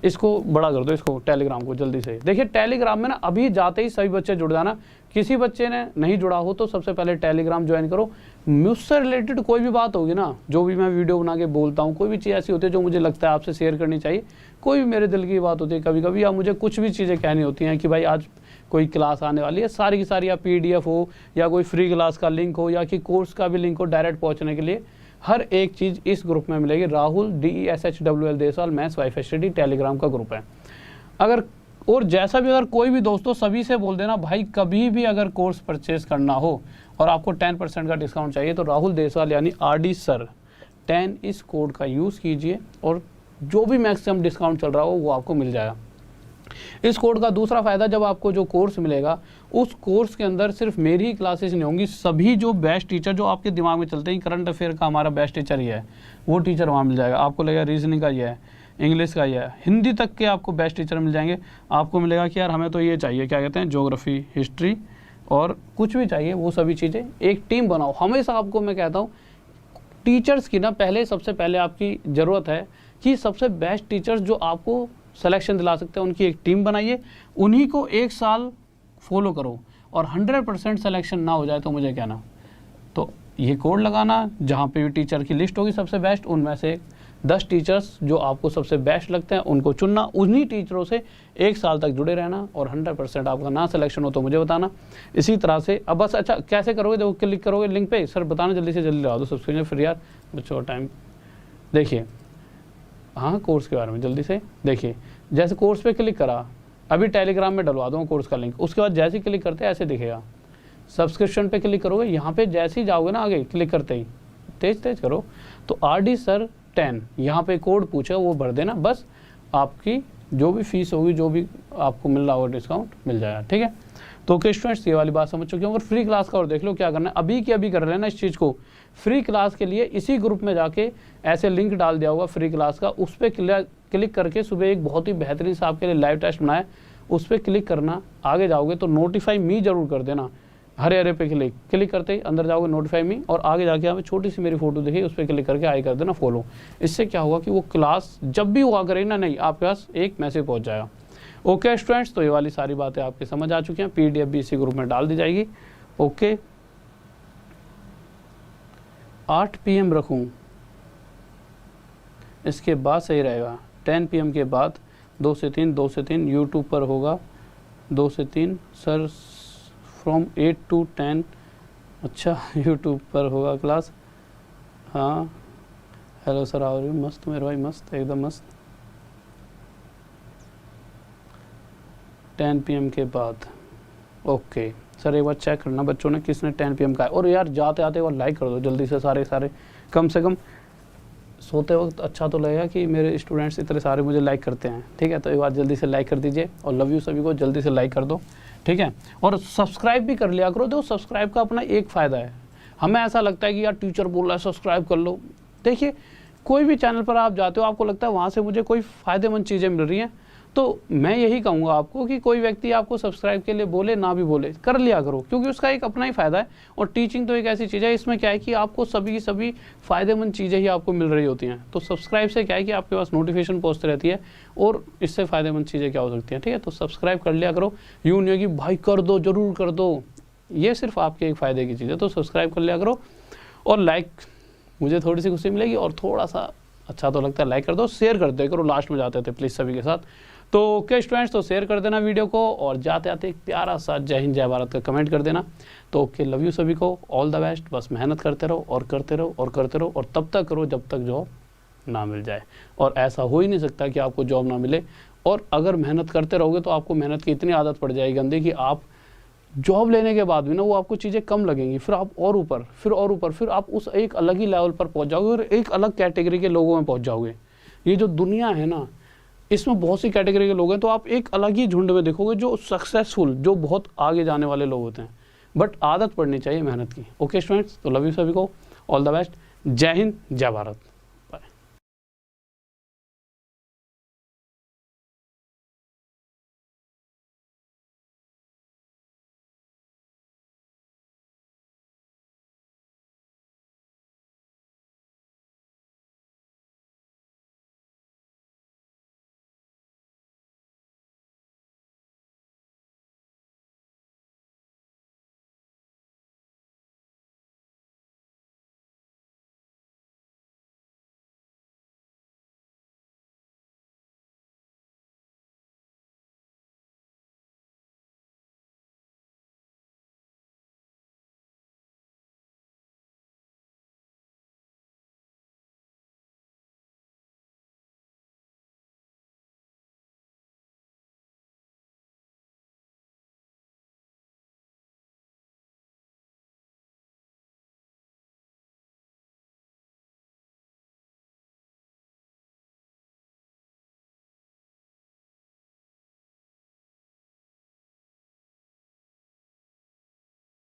इसको बड़ा कर दो, इसको टेलीग्राम को जल्दी से। देखिए टेलीग्राम में ना अभी जाते ही सभी बच्चे जुड़ जाना, किसी बच्चे ने नहीं जुड़ा हो तो सबसे पहले टेलीग्राम ज्वाइन करो। मुझसे रिलेटेड कोई भी बात होगी ना, जो भी मैं वीडियो बना के बोलता हूँ, कोई भी चीज़ ऐसी होती है जो मुझे लगता है आपसे शेयर करनी चाहिए, कोई भी मेरे दिल की बात होती है कभी कभी, या मुझे कुछ भी चीज़ें कहनी होती हैं कि भाई आज कोई क्लास आने वाली है, सारी की सारी, या PDF हो या कोई फ्री क्लास का लिंक हो या कि कोर्स का भी लिंक हो, डायरेक्ट पहुँचने के लिए हर एक चीज़ इस ग्रुप में मिलेगी। Rahul DESHWL Deshwal maths wifi study Telegram का ग्रुप है। अगर और जैसा भी अगर कोई भी दोस्तों सभी से बोल देना भाई, कभी भी अगर कोर्स परचेज करना हो और आपको 10% का डिस्काउंट चाहिए तो राहुल देसाल यानी RD सर 10 इस कोड का यूज़ कीजिए और जो भी मैक्सिमम डिस्काउंट चल रहा हो वो आपको मिल जाएगा। इस कोड का दूसरा फ़ायदा, जब आपको जो कोर्स मिलेगा उस कोर्स के अंदर सिर्फ मेरी ही क्लासेस नहीं होंगी, सभी जो बेस्ट टीचर जो आपके दिमाग में चलते हैं, करंट अफेयर का हमारा बेस्ट टीचर ही है, वो टीचर वहाँ मिल जाएगा। आपको लगेगा रीजनिंग का ये है, इंग्लिश का ये है, हिंदी तक के आपको बेस्ट टीचर मिल जाएंगे। आपको मिलेगा कि यार हमें तो ये चाहिए, क्या कहते हैं, ज्योग्राफी, हिस्ट्री और कुछ भी चाहिए, वो सभी चीज़ें एक टीम बनाओ। हमेशा आपको मैं कहता हूँ टीचर्स की ना सबसे पहले आपकी ज़रूरत है कि सबसे बेस्ट टीचर्स जो आपको सिलेक्शन दिला सकते हैं उनकी एक टीम बनाइए, उन्हीं को 1 साल फॉलो करो और 100% सिलेक्शन ना हो जाए तो मुझे कहना। तो ये कोड लगाना, जहाँ पे भी टीचर की लिस्ट होगी सबसे बेस्ट, उनमें से 10 टीचर्स जो आपको सबसे बेस्ट लगते हैं उनको चुनना, उन्हीं टीचरों से 1 साल तक जुड़े रहना और 100% आपका ना सिलेक्शन हो तो मुझे बताना। इसी तरह से अब बस, अच्छा कैसे करोगे, देखो क्लिक करोगे लिंक पे, सर बताना जल्दी से जल्दी लगा दो सब्सक्रिप्शन, फिर यार बच्चों टाइम देखिए। हाँ, कोर्स के बारे में जल्दी से देखिए, जैसे कोर्स पे क्लिक करा, अभी टेलीग्राम में डलवा दूँगा कोर्स का लिंक, उसके बाद जैसे ही क्लिक करते हैं ऐसे दिखेगा। सब्सक्रिप्शन पे क्लिक करोगे, यहाँ पे जैसे ही जाओगे ना आगे क्लिक करते ही, तेज करो, तो RD सर 10 यहाँ पे कोड पूछा वो भर देना, बस आपकी जो भी फीस होगी, जो भी आपको मिल रहा होगा डिस्काउंट मिल जाएगा। ठीक है, तो ओके स्टूडेंट्स, ये वाली बात समझ चुके हो। अगर फ्री क्लास का और देख लो क्या करना है, अभी की अभी कर लेना इस चीज़ को। फ्री क्लास के लिए इसी ग्रुप में जाके ऐसे लिंक डाल दिया होगा फ्री क्लास का, उस पर क्लिक करके सुबह एक बहुत ही बेहतरीन सा आपके लिए लाइव टेस्ट बनाया, उस पर क्लिक करना। आगे जाओगे तो नोटिफाई मी जरूर कर देना, हरे पे क्लिक करते ही अंदर जाओगे नोटिफाई मी, और आगे जाके हमें छोटी सी मेरी फोटो दिखी, उस पर क्लिक करके आई कर देना फॉलो। इससे क्या होगा कि वो क्लास जब भी हुआ करेगी ना, नहीं आपके पास एक मैसेज पहुंच जाएगा। ओके स्टूडेंट्स, तो ये वाली सारी बातें आपकी समझ आ चुकी हैं, PDF भी इसी ग्रुप में डाल दी जाएगी। ओके, 8 PM रखूँ, इसके बाद सही रहेगा, 10 PM के बाद 2 से 3 यूट्यूब पर होगा, 2 से 3 सर फ्रॉम 8 to 10। अच्छा, यूट्यूब पर होगा क्लास। हाँ, हेलो सर, आओ रही मस्त मेरे भाई, मस्त एकदम मस्त। 10 PM के बाद। ओके सर, एक बार चेक करना बच्चों ने किसने 10 PM का है, और यार जाते आते एक बार लाइक कर दो जल्दी से, सारे कम से कम। सोते वक्त अच्छा तो लगेगा कि मेरे स्टूडेंट्स इतने सारे मुझे लाइक करते हैं। ठीक है, तो एक बार जल्दी से लाइक कर दीजिए, और लव यू सभी को, जल्दी से लाइक कर दो। ठीक है, और सब्सक्राइब भी कर लिया करो। देखो सब्सक्राइब का अपना एक फ़ायदा है, हमें ऐसा लगता है कि यार टीचर बोल रहा है सब्सक्राइब कर लो। देखिए कोई भी चैनल पर आप जाते हो, आपको लगता है वहाँ से मुझे कोई फ़ायदेमंद चीज़ें मिल रही हैं, तो मैं यही कहूँगा आपको कि कोई व्यक्ति आपको सब्सक्राइब के लिए बोले ना भी बोले, कर लिया करो, क्योंकि उसका एक अपना ही फ़ायदा है। और टीचिंग तो एक ऐसी चीज़ है, इसमें क्या है कि आपको सभी फ़ायदेमंद चीज़ें ही आपको मिल रही होती हैं। तो सब्सक्राइब से क्या है कि आपके पास नोटिफिकेशन पहुँचती रहती है, और इससे फ़ायदेमंद चीज़ें क्या हो सकती हैं, ठीक है। तो सब्सक्राइब कर लिया करो, यूँ नहीं है कि भाई कर दो, ज़रूर कर दो, ये सिर्फ आपके एक फ़ायदे की चीज़ है। तो सब्सक्राइब कर लिया करो, और लाइक, मुझे थोड़ी सी खुशी मिलेगी, और थोड़ा सा अच्छा तो लगता है, लाइक कर दो, शेयर कर दे करो, लास्ट में जाते थे प्लीज़ सभी के साथ। तो ओके स्टूडेंट्स, तो शेयर कर देना वीडियो को, और जाते आते एक प्यारा सा जय हिंद जय भारत का कमेंट कर देना। तो ओके, लव यू सभी को, ऑल द बेस्ट। बस मेहनत करते रहो और करते रहो और करते रहो, और तब तक करो जब तक जॉब ना मिल जाए। और ऐसा हो ही नहीं सकता कि आपको जॉब ना मिले, और अगर मेहनत करते रहोगे तो आपको मेहनत की इतनी आदत पड़ जाएगी गंदी कि आप जॉब लेने के बाद भी ना वो आपको चीज़ें कम लगेंगी, फिर आप और ऊपर, फिर और ऊपर, फिर आप उस एक अलग ही लेवल पर पहुंच जाओगे, और एक अलग कैटेगरी के लोगों में पहुंच जाओगे। ये जो दुनिया है ना, इसमें बहुत सी कैटेगरी के लोग हैं, तो आप एक अलग ही झुंड में देखोगे जो सक्सेसफुल, जो बहुत आगे जाने वाले लोग होते हैं। बट आदत पड़नी चाहिए मेहनत की। ओके स्टूडेंट्स, तो लव यू सभी को, ऑल द बेस्ट, जय हिंद जय भारत।